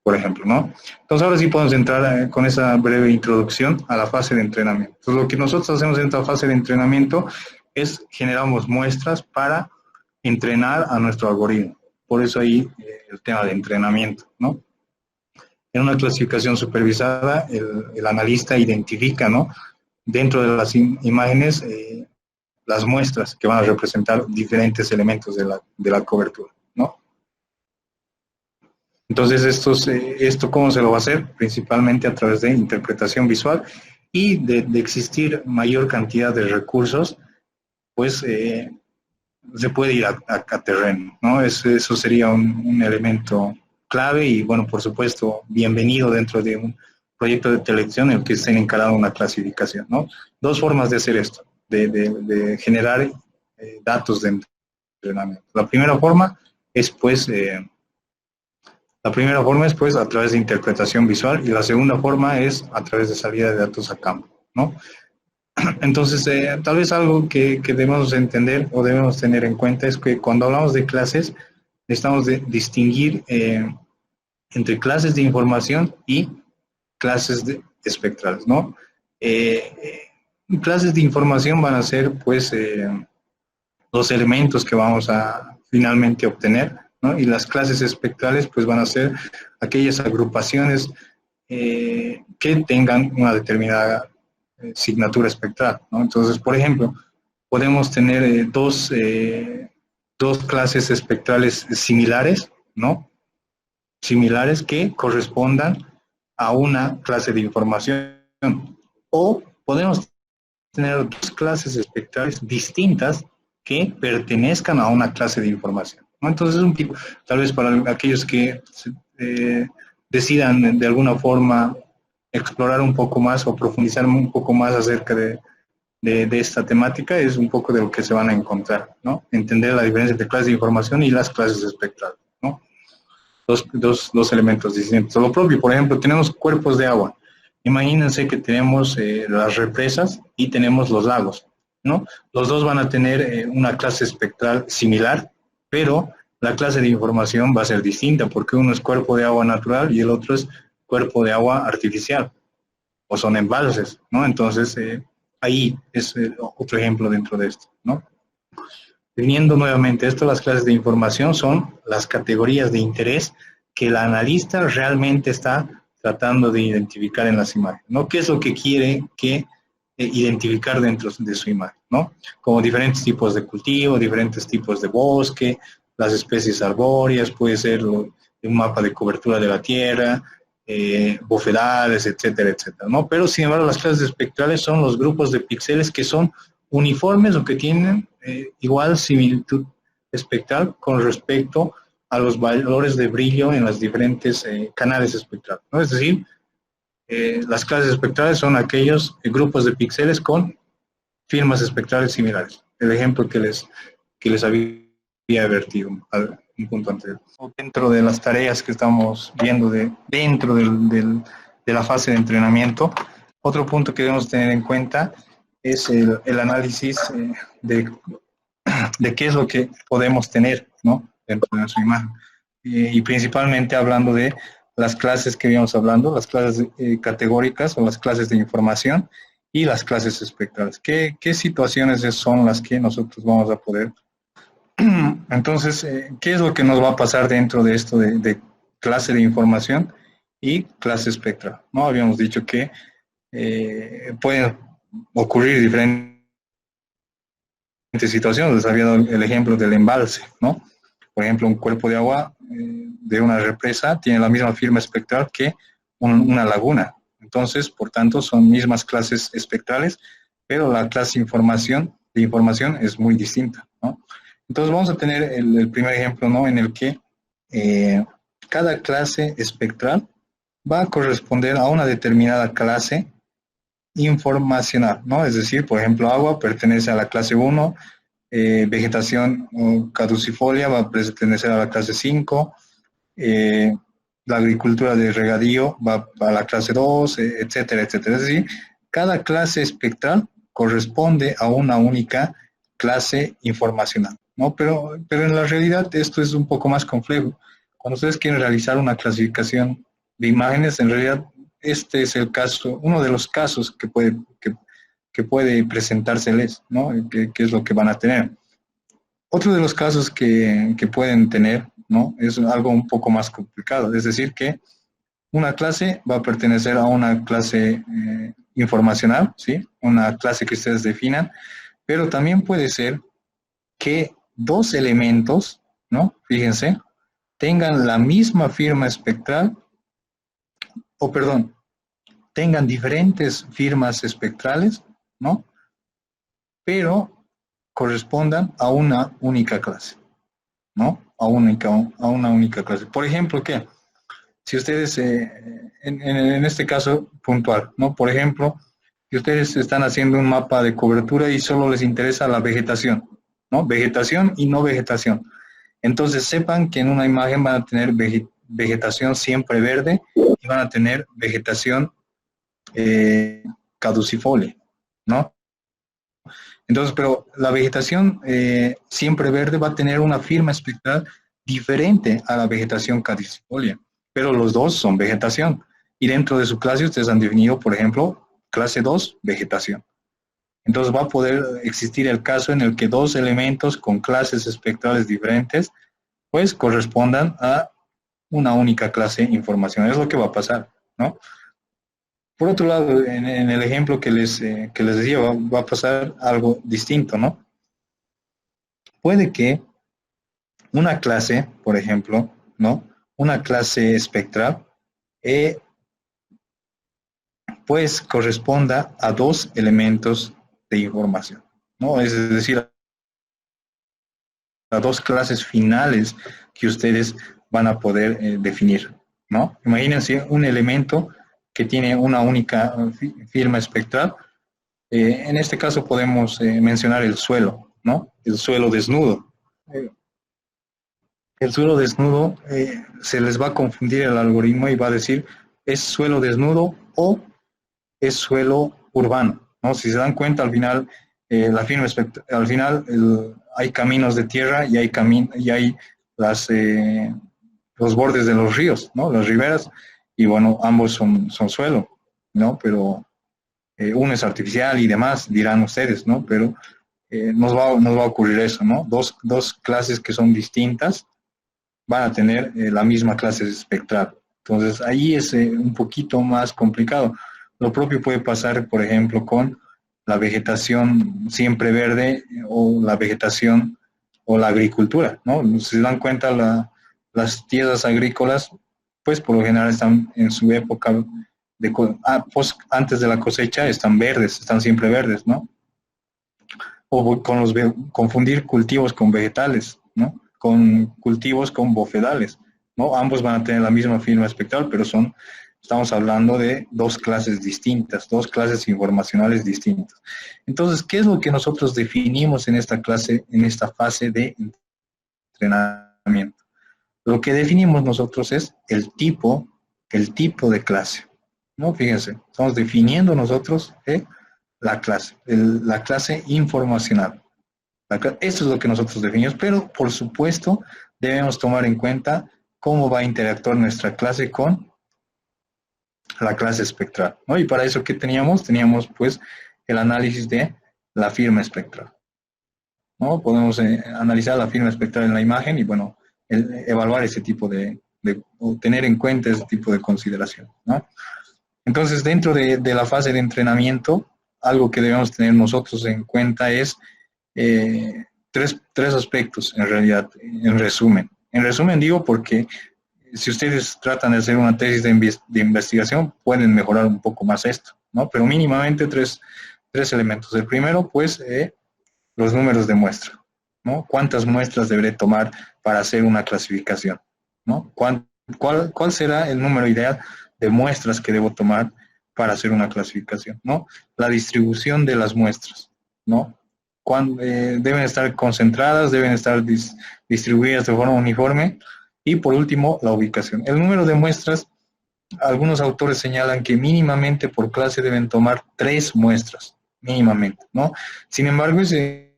por ejemplo, ¿no? Entonces ahora sí podemos entrar con esa breve introducción a la fase de entrenamiento. Entonces lo que nosotros hacemos en esta fase de entrenamiento es generamos muestras para entrenar a nuestro algoritmo. Por eso ahí el tema de entrenamiento, ¿no? En una clasificación supervisada, el analista identifica, ¿no? Dentro de las imágenes, las muestras que van a representar diferentes elementos de la cobertura, ¿no? Entonces, esto ¿cómo se lo va a hacer? Principalmente a través de interpretación visual y de existir mayor cantidad de recursos, pues se puede ir a terreno, ¿no? Eso sería un elemento clave y, bueno, por supuesto, bienvenido dentro de un proyecto de teledetección en el que estén encarando una clasificación, ¿no? Dos formas de hacer esto, de generar datos de entrenamiento. La primera forma es, pues, a través de interpretación visual y la segunda forma es a través de salida de datos a campo, ¿no? Entonces, tal vez algo que debemos entender o debemos tener en cuenta es que cuando hablamos de clases, necesitamos distinguir entre clases de información y clases espectrales, ¿no? Clases de información van a ser, pues, los elementos que vamos a finalmente obtener, ¿no? Y las clases espectrales, pues, van a ser aquellas agrupaciones que tengan una determinada signatura espectral, ¿no? Entonces, por ejemplo, podemos tener dos clases espectrales similares, ¿no? Similares que correspondan a una clase de información. O podemos tener dos clases espectrales distintas que pertenezcan a una clase de información, ¿no? Entonces, es un tipo, tal vez para aquellos que decidan de alguna forma explorar un poco más o profundizar un poco más acerca de esta temática, es un poco de lo que se van a encontrar, ¿no? Entender la diferencia entre clases de información y las clases espectrales, ¿no? Dos elementos distintos. Lo propio, por ejemplo, tenemos cuerpos de agua. Imagínense que tenemos las represas y tenemos los lagos, ¿no? Los dos van a tener una clase espectral similar, pero la clase de información va a ser distinta, porque uno es cuerpo de agua natural y el otro es cuerpo de agua artificial, o son embalses, ¿no? Entonces, ahí es otro ejemplo dentro de esto, ¿no? Viniendo nuevamente a esto, las clases de información son las categorías de interés que el analista realmente está tratando de identificar en las imágenes, ¿no? ¿Qué es lo que quiere identificar dentro de su imagen, ¿no? Como diferentes tipos de cultivo, diferentes tipos de bosque, las especies arbóreas, puede ser un mapa de cobertura de la tierra, bofedades, etcétera, etcétera, ¿no? Pero, sin embargo, las clases espectrales son los grupos de píxeles que son uniformes o que tienen igual similitud espectral con respecto a los valores de brillo en los diferentes canales espectrales, ¿no? Es decir, las clases espectrales son aquellos grupos de píxeles con firmas espectrales similares. El ejemplo que les había vertido un punto anterior. Dentro de las tareas que estamos viendo dentro de la fase de entrenamiento, otro punto que debemos tener en cuenta es el análisis de qué es lo que podemos tener, ¿no? Dentro de nuestra imagen. Y principalmente hablando de las clases que íbamos hablando, las clases categóricas o las clases de información y las clases espectrales. ¿Qué situaciones son las que nosotros vamos a poder? Entonces, ¿qué es lo que nos va a pasar dentro de esto de clase de información y clase espectral? ¿No? Habíamos dicho que pueden ocurrir diferentes situaciones. Les había dado el ejemplo del embalse, ¿no? Por ejemplo, un cuerpo de agua de una represa tiene la misma firma espectral que una laguna. Entonces, por tanto, son mismas clases espectrales, pero la clase de información es muy distinta, ¿no? Entonces, vamos a tener el primer ejemplo, ¿no? En el que cada clase espectral va a corresponder a una determinada clase informacional, ¿no? Es decir, por ejemplo, agua pertenece a la clase 1, vegetación caducifolia va a pertenecer a la clase 5, la agricultura de regadío va a la clase 2, etcétera, etcétera. Es decir, cada clase espectral corresponde a una única clase informacional, ¿no? Pero en la realidad esto es un poco más complejo. Cuando ustedes quieren realizar una clasificación de imágenes, en realidad este es el caso, uno de los casos que puede presentárseles, ¿no? ¿Qué es lo que van a tener? Otro de los casos que pueden tener, ¿no? Es algo un poco más complicado, es decir, que una clase va a pertenecer a una clase informacional, ¿sí? Una clase que ustedes definan, pero también puede ser que dos elementos, ¿no? Fíjense, tengan la misma firma espectral, o perdón, tengan diferentes firmas espectrales, ¿no? Pero correspondan a una única clase, ¿no? A una única clase. Por ejemplo, ¿qué? Si ustedes, en este caso puntual, ¿no? Por ejemplo, si ustedes están haciendo un mapa de cobertura y solo les interesa la vegetación, ¿no? Vegetación y no vegetación. Entonces sepan que en una imagen van a tener vegetación siempre verde y van a tener vegetación caducifolia, ¿no? Entonces, pero la vegetación siempre verde va a tener una firma espectral diferente a la vegetación caducifolia, pero los dos son vegetación. Y dentro de su clase ustedes han definido, por ejemplo, Clase 2, vegetación. Entonces va a poder existir el caso en el que dos elementos con clases espectrales diferentes pues correspondan a una única clase informacional. Es lo que va a pasar, ¿no? Por otro lado, en el ejemplo que les decía, va a pasar algo distinto, ¿no? Puede que una clase, por ejemplo, ¿no? Una clase espectral, pues corresponda a dos elementos de información, ¿no? Es decir, a dos clases finales que ustedes van a poder definir, ¿no? Imagínense un elemento que tiene una única firma espectral. En este caso podemos mencionar el suelo, ¿no? El suelo desnudo. Eh, el suelo desnudo se les va a confundir el algoritmo y va a decir, ¿es suelo desnudo o es suelo urbano? ¿No? Si se dan cuenta, al final, al final hay caminos de tierra y hay las, los bordes de los ríos, ¿no? Las riberas, y bueno, ambos son suelo, ¿no? Pero uno es artificial y demás, dirán ustedes, ¿no? Pero nos va a ocurrir eso, ¿no? Dos clases que son distintas van a tener la misma clase espectral. Entonces, ahí es un poquito más complicado. Lo propio puede pasar, por ejemplo, con la vegetación siempre verde o la vegetación o la agricultura, ¿no? Si se dan cuenta, las tierras agrícolas, pues por lo general están en su época antes de la cosecha, están verdes, están siempre verdes, ¿no? O confundir cultivos con vegetales, ¿no? Con cultivos con bofedales, ¿no? Ambos van a tener la misma firma espectral, pero estamos hablando de dos clases distintas, dos clases informacionales distintas. Entonces, ¿qué es lo que nosotros definimos en esta clase, en esta fase de entrenamiento? Lo que definimos nosotros es el tipo de clase, ¿no? Fíjense, estamos definiendo nosotros la clase, la clase informacional. Esto es lo que nosotros definimos, pero por supuesto debemos tomar en cuenta cómo va a interactuar nuestra clase con la clase espectral, ¿no? Y para eso, ¿qué teníamos? Teníamos pues el análisis de la firma espectral, ¿no? Podemos analizar la firma espectral en la imagen y bueno, evaluar ese tipo o tener en cuenta ese tipo de consideración, ¿no? Entonces, dentro de la fase de entrenamiento, algo que debemos tener nosotros en cuenta es tres aspectos, en realidad, en resumen. En resumen digo porque si ustedes tratan de hacer una tesis de investigación, pueden mejorar un poco más esto, ¿no? Pero mínimamente tres elementos. El primero, pues, los números de muestra, ¿no? ¿Cuántas muestras deberé tomar para hacer una clasificación? ¿No? ¿Cuál será el número ideal de muestras que debo tomar para hacer una clasificación? ¿No? La distribución de las muestras, ¿no? Deben estar concentradas, deben estar distribuidas de forma uniforme. Y por último, la ubicación. El número de muestras, algunos autores señalan que mínimamente por clase deben tomar 3 muestras, mínimamente, ¿no? Sin embargo, ese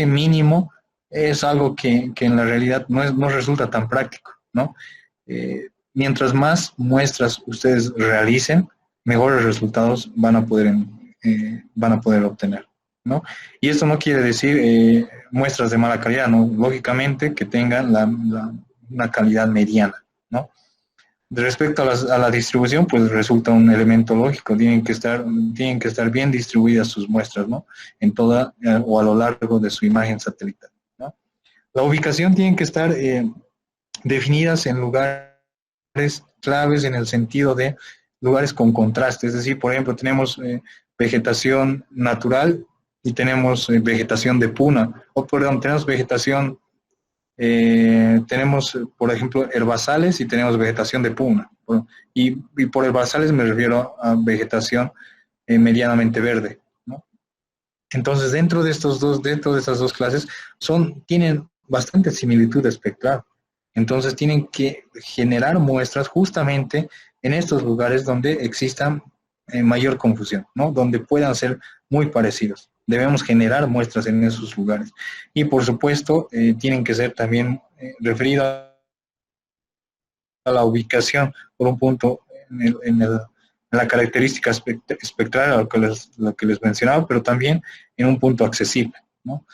mínimo es algo que en la realidad no resulta tan práctico, ¿no? Mientras más muestras ustedes realicen, mejores resultados van a poder obtener, ¿no? Y esto no quiere decir muestras de mala calidad, ¿no? Lógicamente que tengan una calidad mediana, ¿no? Respecto a la distribución, pues resulta un elemento lógico, tienen que estar bien distribuidas sus muestras, ¿no? En toda o a lo largo de su imagen satelital, ¿no? La ubicación tiene que estar definidas en lugares claves en el sentido de lugares con contraste, es decir, por ejemplo, tenemos vegetación natural y tenemos vegetación de puna, o perdón, tenemos vegetación, tenemos, por ejemplo, herbazales y tenemos vegetación de puna, y por herbazales me refiero a vegetación medianamente verde, ¿no? Entonces, dentro de estas dos clases, tienen bastante similitud espectral. Entonces, tienen que generar muestras justamente en estos lugares donde existan mayor confusión, ¿no? Donde puedan ser muy parecidos. Debemos generar muestras en esos lugares. Y, por supuesto, tienen que ser también referidas a la ubicación por un punto la característica espectral, lo que les mencionaba, pero también en un punto accesible, ¿no?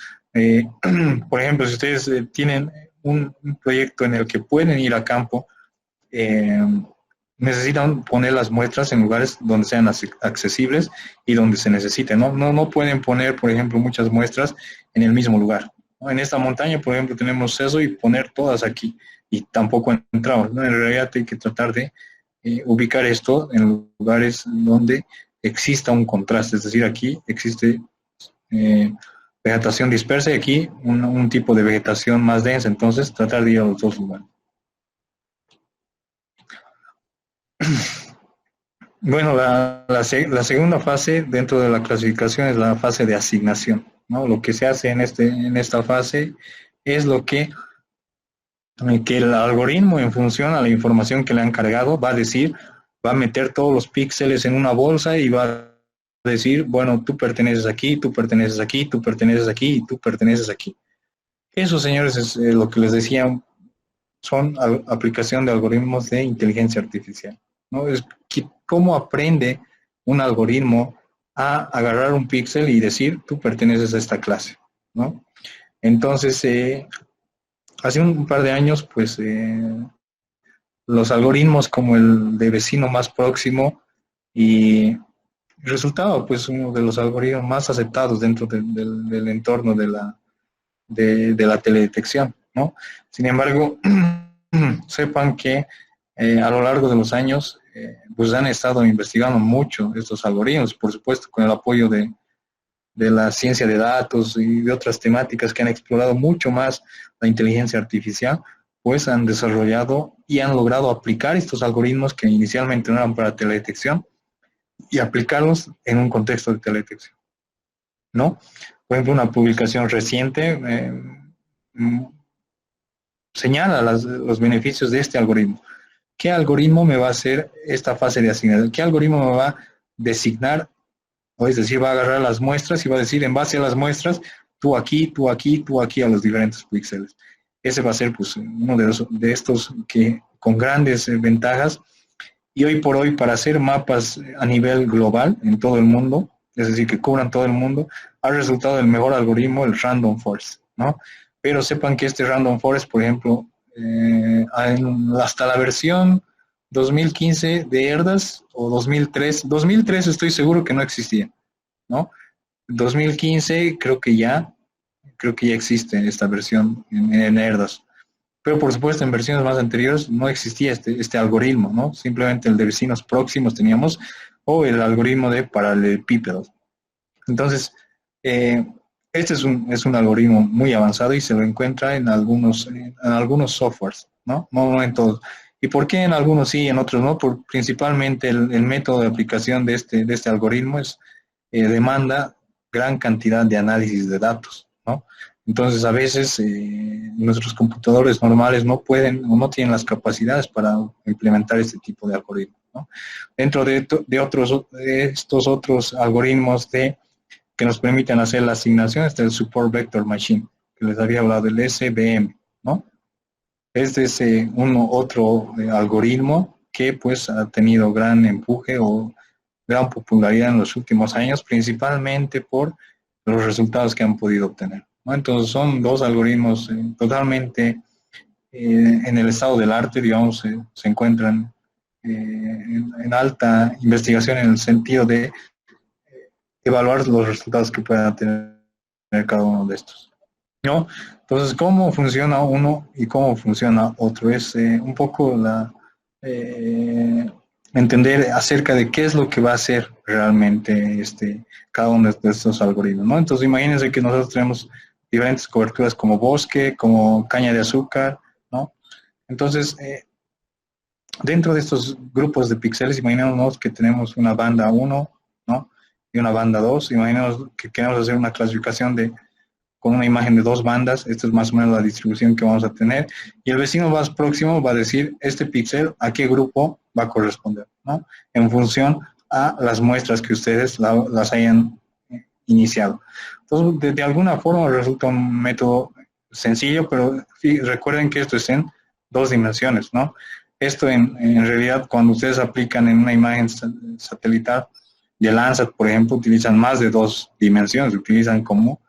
Por ejemplo, si ustedes tienen un proyecto en el que pueden ir a campo, eh, necesitan poner las muestras en lugares donde sean accesibles y donde se necesiten, ¿no? No pueden poner, por ejemplo, muchas muestras en el mismo lugar, ¿no? En esta montaña, por ejemplo, tenemos eso y poner todas aquí y tampoco entramos, ¿no? En realidad hay que tratar de ubicar esto en lugares donde exista un contraste, es decir, aquí existe vegetación dispersa y aquí un tipo de vegetación más densa, entonces tratar de ir a los dos lugares. Bueno, la segunda fase dentro de la clasificación es la fase de asignación, ¿no? Lo que se hace en esta fase es lo que el algoritmo, en función a la información que le han cargado, va a decir, va a meter todos los píxeles en una bolsa y va a decir, bueno, tú perteneces aquí, tú perteneces aquí, tú perteneces aquí y tú perteneces aquí. Eso, señores, es lo que les decía, son aplicación de algoritmos de inteligencia artificial, ¿no? Es que cómo aprende un algoritmo a agarrar un píxel y decir, tú perteneces a esta clase, ¿no? Entonces, hace un par de años, pues, los algoritmos como el de vecino más próximo y resultaba, pues, uno de los algoritmos más aceptados dentro del entorno de la teledetección, ¿no? Sin embargo, sepan que a lo largo de los años, pues han estado investigando mucho estos algoritmos, por supuesto, con el apoyo de la ciencia de datos y de otras temáticas que han explorado mucho más la inteligencia artificial, pues han desarrollado y han logrado aplicar estos algoritmos que inicialmente no eran para teledetección y aplicarlos en un contexto de teledetección, ¿no? Por ejemplo, una publicación reciente señala los beneficios de este algoritmo. ¿Qué algoritmo me va a hacer esta fase de asignación? ¿Qué algoritmo me va a designar? O es decir, va a agarrar las muestras y va a decir, en base a las muestras, tú aquí, tú aquí, tú aquí, a los diferentes píxeles. Ese va a ser, pues, uno de estos que con grandes ventajas. Y hoy por hoy, para hacer mapas a nivel global, en todo el mundo, es decir, que cubran todo el mundo, ha resultado el mejor algoritmo, el Random Forest, ¿no? Pero sepan que este Random Forest, por ejemplo, hasta la versión 2015 de ERDAS o 2003 estoy seguro que no existía, ¿no? 2015 creo que ya existe esta versión en ERDAS. Pero por supuesto en versiones más anteriores no existía este algoritmo, ¿no? Simplemente el de vecinos próximos teníamos o el algoritmo de paralelepípedos. Entonces, este es un algoritmo muy avanzado y se lo encuentra en algunos softwares, ¿no? No en todos. ¿Y por qué en algunos sí y en otros no? Principalmente el método de aplicación de este algoritmo demanda gran cantidad de análisis de datos, ¿no? Entonces, a veces nuestros computadores normales no pueden o no tienen las capacidades para implementar este tipo de algoritmos, ¿no? Dentro de estos otros algoritmos que nos permiten hacer la asignación está el Support Vector Machine, que les había hablado del SVM, ¿no? Este es otro algoritmo que pues ha tenido gran empuje o gran popularidad en los últimos años, principalmente por los resultados que han podido obtener, ¿no? Entonces son dos algoritmos totalmente en el estado del arte, digamos, se encuentran en alta investigación en el sentido de evaluar los resultados que puedan tener cada uno de estos, ¿no? Entonces, ¿cómo funciona uno y cómo funciona otro? Es un poco entender acerca de qué es lo que va a hacer realmente cada uno de estos algoritmos, ¿no? Entonces, imagínense que nosotros tenemos diferentes coberturas como bosque, como caña de azúcar, ¿no? Entonces, dentro de estos grupos de píxeles, imaginemos que tenemos una banda 1, ¿no? Y una banda 2. Imaginemos que queremos hacer una clasificación con una imagen de dos bandas. Esta es más o menos la distribución que vamos a tener. Y el vecino más próximo va a decir, este píxel, ¿a qué grupo va a corresponder?, ¿no? En función a las muestras que ustedes las hayan iniciado. Entonces, de alguna forma resulta un método sencillo, pero sí, recuerden que esto es en dos dimensiones, ¿no? Esto en realidad cuando ustedes aplican en una imagen satelital de Landsat, por ejemplo, utilizan más de 2 dimensiones, utilizan como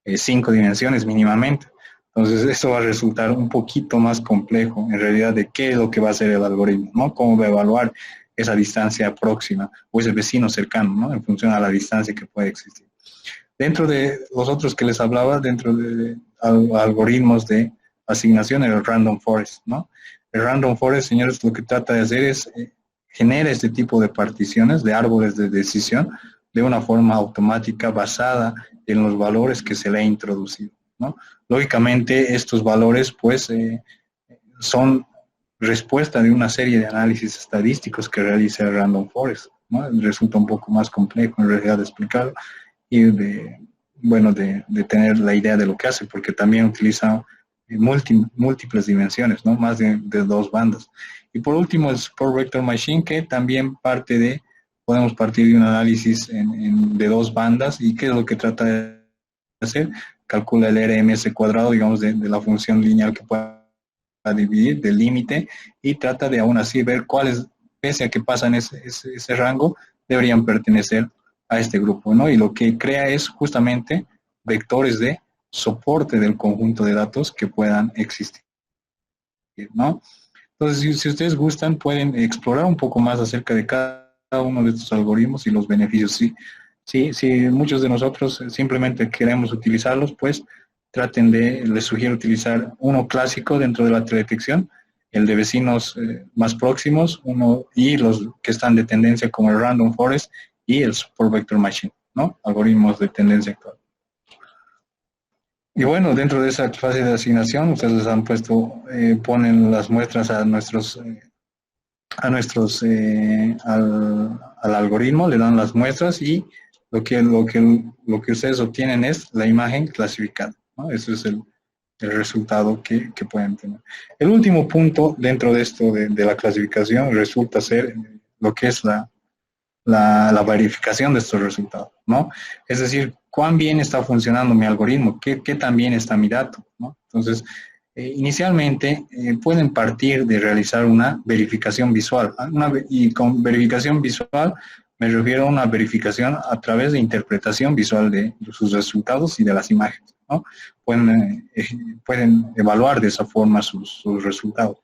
5 dimensiones mínimamente. Entonces esto va a resultar un poquito más complejo en realidad de qué es lo que va a hacer el algoritmo, ¿no? Cómo va a evaluar esa distancia próxima o ese vecino cercano, ¿no? En función a la distancia que puede existir. Dentro de los otros que les hablaba, dentro de algoritmos de asignación, el Random Forest, ¿no? El Random Forest, señores, lo que trata de hacer es genera este tipo de particiones de árboles de decisión de una forma automática basada en los valores que se le ha introducido, ¿no? Lógicamente, estos valores, pues, son respuesta de una serie de análisis estadísticos que realiza el Random Forest, ¿no? Resulta un poco más complejo en realidad de explicarlo y de tener la idea de lo que hace, porque también utiliza múltiples dimensiones, ¿no? Más de 2 bandas. Y por último, el Support Vector Machine, que también podemos partir de un análisis de 2 bandas. ¿Y qué es lo que trata de hacer? Calcula el RMS cuadrado, digamos, de la función lineal que pueda dividir, del límite, y trata de aún así ver cuáles, pese a que pasan ese rango, deberían pertenecer a este grupo, ¿no? Y lo que crea es justamente vectores de soporte del conjunto de datos que puedan existir, ¿no? Entonces, si ustedes gustan, pueden explorar un poco más acerca de cada uno de estos algoritmos y los beneficios. Si muchos de nosotros simplemente queremos utilizarlos, pues les sugiero utilizar uno clásico dentro de la teledetección, el de vecinos más próximos, y los que están de tendencia como el Random Forest y el Support Vector Machine, ¿no? Algoritmos de tendencia actual. Y bueno, dentro de esa fase de asignación, ustedes han puesto, ponen las muestras al algoritmo, le dan las muestras y lo que ustedes obtienen es la imagen clasificada, ¿no? Ese es el resultado que pueden tener. El último punto dentro de esto de la clasificación resulta ser lo que es la verificación de estos resultados, ¿no? Es decir, cuán bien está funcionando mi algoritmo, qué tan bien está mi dato, ¿no? Entonces, inicialmente pueden partir de realizar una verificación visual, y con verificación visual me refiero a una verificación a través de interpretación visual de sus resultados y de las imágenes, ¿no? Pueden evaluar de esa forma sus resultados.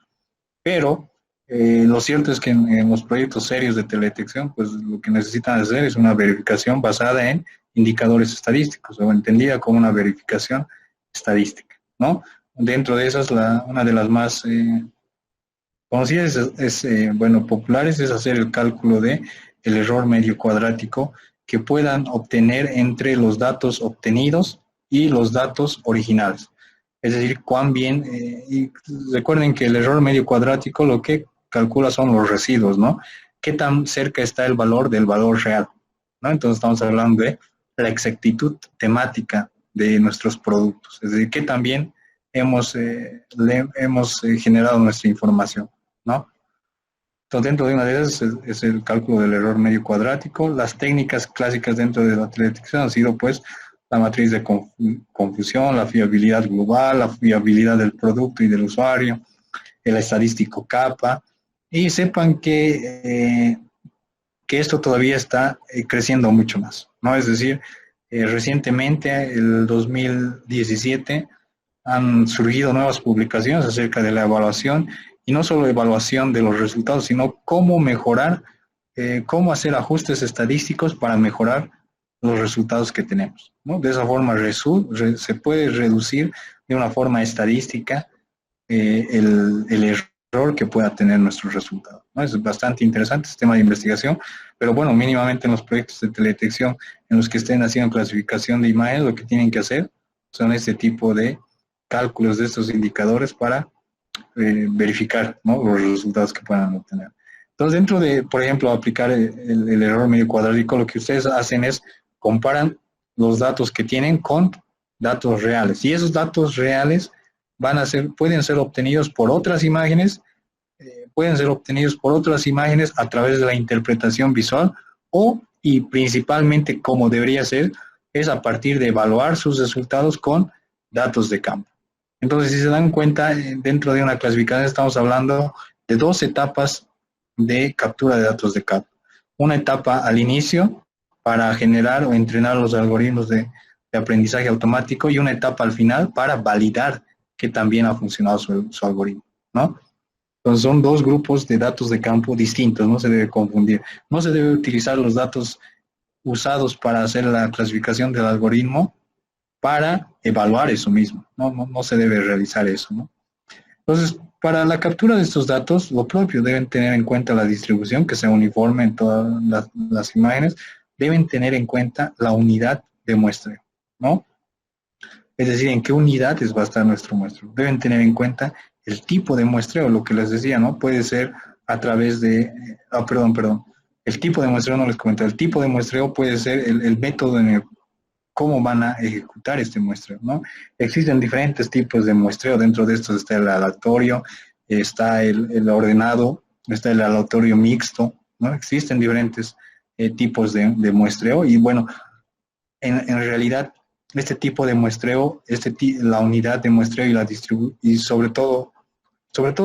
Pero lo cierto es que en los proyectos serios de teledetección, pues lo que necesitan hacer es una verificación basada en indicadores estadísticos, o entendida como una verificación estadística, ¿no? Dentro de esas, una de las más conocidas populares es hacer el cálculo de el error medio cuadrático que puedan obtener entre los datos obtenidos y los datos originales. Es decir, cuán bien, y recuerden que el error medio cuadrático lo que calcula son los residuos, ¿no? ¿Qué tan cerca está el valor del valor real? ¿No? Entonces estamos hablando de la exactitud temática de nuestros productos, es decir, qué tan bien hemos generado nuestra información, ¿no? Entonces, dentro de una de ellas es el cálculo del error medio cuadrático. Las técnicas clásicas dentro de la teledetección han sido, pues, la matriz de confusión, la fiabilidad global, la fiabilidad del producto y del usuario, el estadístico capa, y sepan que esto todavía está creciendo mucho más, ¿no? Es decir, recientemente, el 2017, han surgido nuevas publicaciones acerca de la evaluación, y no solo evaluación de los resultados, sino cómo mejorar, cómo hacer ajustes estadísticos para mejorar los resultados que tenemos, ¿no? De esa forma se puede reducir de una forma estadística el error que pueda tener nuestro resultado, ¿no? Es bastante interesante este tema de investigación, pero bueno, mínimamente en los proyectos de teledetección en los que estén haciendo clasificación de imágenes, lo que tienen que hacer son este tipo de cálculos de estos indicadores para verificar, ¿no?, los resultados que puedan obtener. Entonces, dentro de, por ejemplo, aplicar el error medio cuadrático, lo que ustedes hacen es comparan los datos que tienen con datos reales. Y esos datos reales pueden ser obtenidos por otras imágenes, a través de la interpretación visual, y principalmente, como debería ser, es a partir de evaluar sus resultados con datos de campo. Entonces, si se dan cuenta, dentro de una clasificación estamos hablando de dos etapas de captura de datos de CAD. Una etapa al inicio para generar o entrenar los algoritmos de aprendizaje automático y una etapa al final para validar que también ha funcionado su algoritmo, ¿no? Entonces son dos grupos de datos de campo distintos, no se debe confundir. No se debe utilizar los datos usados para hacer la clasificación del algoritmo para evaluar eso mismo, no se debe realizar eso, ¿no? Entonces, para la captura de estos datos, lo propio, deben tener en cuenta la distribución, que sea uniforme en todas las imágenes, deben tener en cuenta la unidad de muestreo, ¿no? Es decir, en qué unidades va a estar nuestro muestreo. Deben tener en cuenta el tipo de muestreo, lo que les decía, ¿no? Puede ser a través de, perdón, el tipo de muestreo no les comenté, el tipo de muestreo puede ser el método en el cómo van a ejecutar este muestreo, ¿no? Existen diferentes tipos de muestreo, dentro de estos está el aleatorio, está el ordenado, está el aleatorio mixto, ¿no? Existen diferentes tipos de muestreo y bueno, en realidad este tipo de muestreo, la unidad de muestreo y la y sobre todo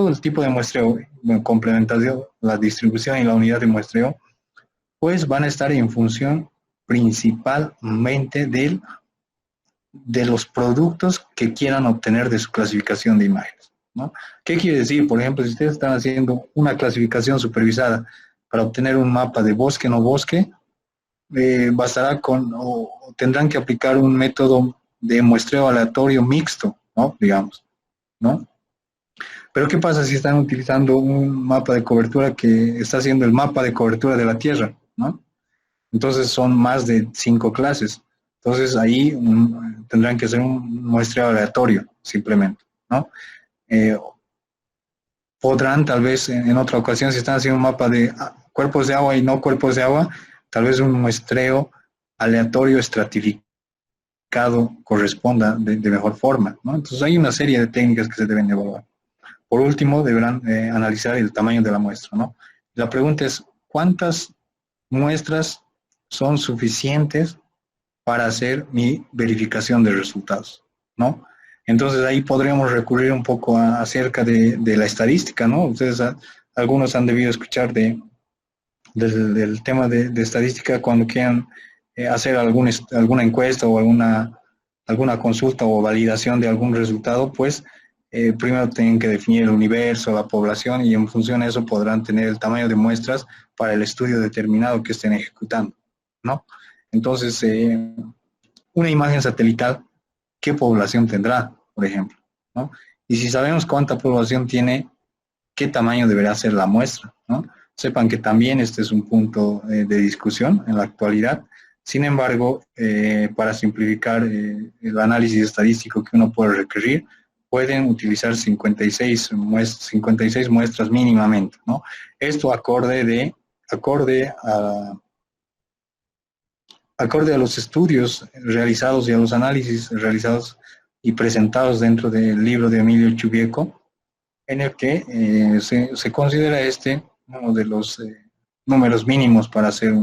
el tipo de muestreo, bueno, complementación, la distribución y la unidad de muestreo, pues van a estar en función principalmente de los productos que quieran obtener de su clasificación de imágenes, ¿no? ¿Qué quiere decir? Por ejemplo, si ustedes están haciendo una clasificación supervisada para obtener un mapa de bosque no bosque, bastará o tendrán que aplicar un método de muestreo aleatorio mixto, ¿no? Digamos, ¿no? Pero ¿qué pasa si están utilizando un mapa de cobertura que está haciendo el mapa de cobertura de la Tierra, ¿no? Entonces son más de 5 clases. Entonces ahí tendrán que hacer un muestreo aleatorio, simplemente, ¿no? Podrán tal vez en otra ocasión, si están haciendo un mapa de cuerpos de agua y no cuerpos de agua, tal vez un muestreo aleatorio estratificado corresponda de mejor forma, ¿no? Entonces hay una serie de técnicas que se deben evaluar. Por último, deberán analizar el tamaño de la muestra, ¿no? La pregunta es, ¿cuántas muestras son suficientes para hacer mi verificación de resultados, ¿no? Entonces ahí podríamos recurrir un poco acerca de la estadística, ¿no? Ustedes, algunos han debido escuchar del tema de estadística cuando quieran hacer alguna encuesta o alguna consulta o validación de algún resultado, pues primero tienen que definir el universo, la población, y en función de eso podrán tener el tamaño de muestras para el estudio determinado que estén ejecutando, ¿no? Entonces, una imagen satelital, ¿qué población tendrá, por ejemplo, ¿no? Y si sabemos cuánta población tiene, ¿qué tamaño deberá ser la muestra, ¿no? Sepan que también este es un punto de discusión en la actualidad. Sin embargo, para simplificar el análisis estadístico que uno puede requerir, pueden utilizar 56 muestras mínimamente, ¿no? Esto acorde a los estudios realizados y a los análisis realizados y presentados dentro del libro de Emilio Chubieco, en el que se considera uno de los números mínimos para hacer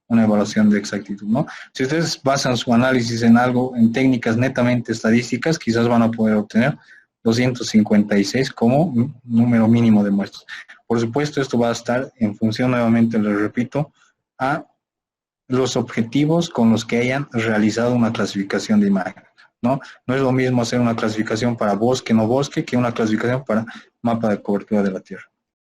una evaluación de exactitud, ¿no? Si ustedes basan su análisis en en técnicas netamente estadísticas, quizás van a poder obtener 256 como número mínimo de muestras. Por supuesto, esto va a estar en función, nuevamente les repito, a los objetivos con los que hayan realizado una clasificación de imágenes, ¿no? No es lo mismo hacer una clasificación para bosque, no bosque, que una clasificación para mapa de cobertura de la Tierra.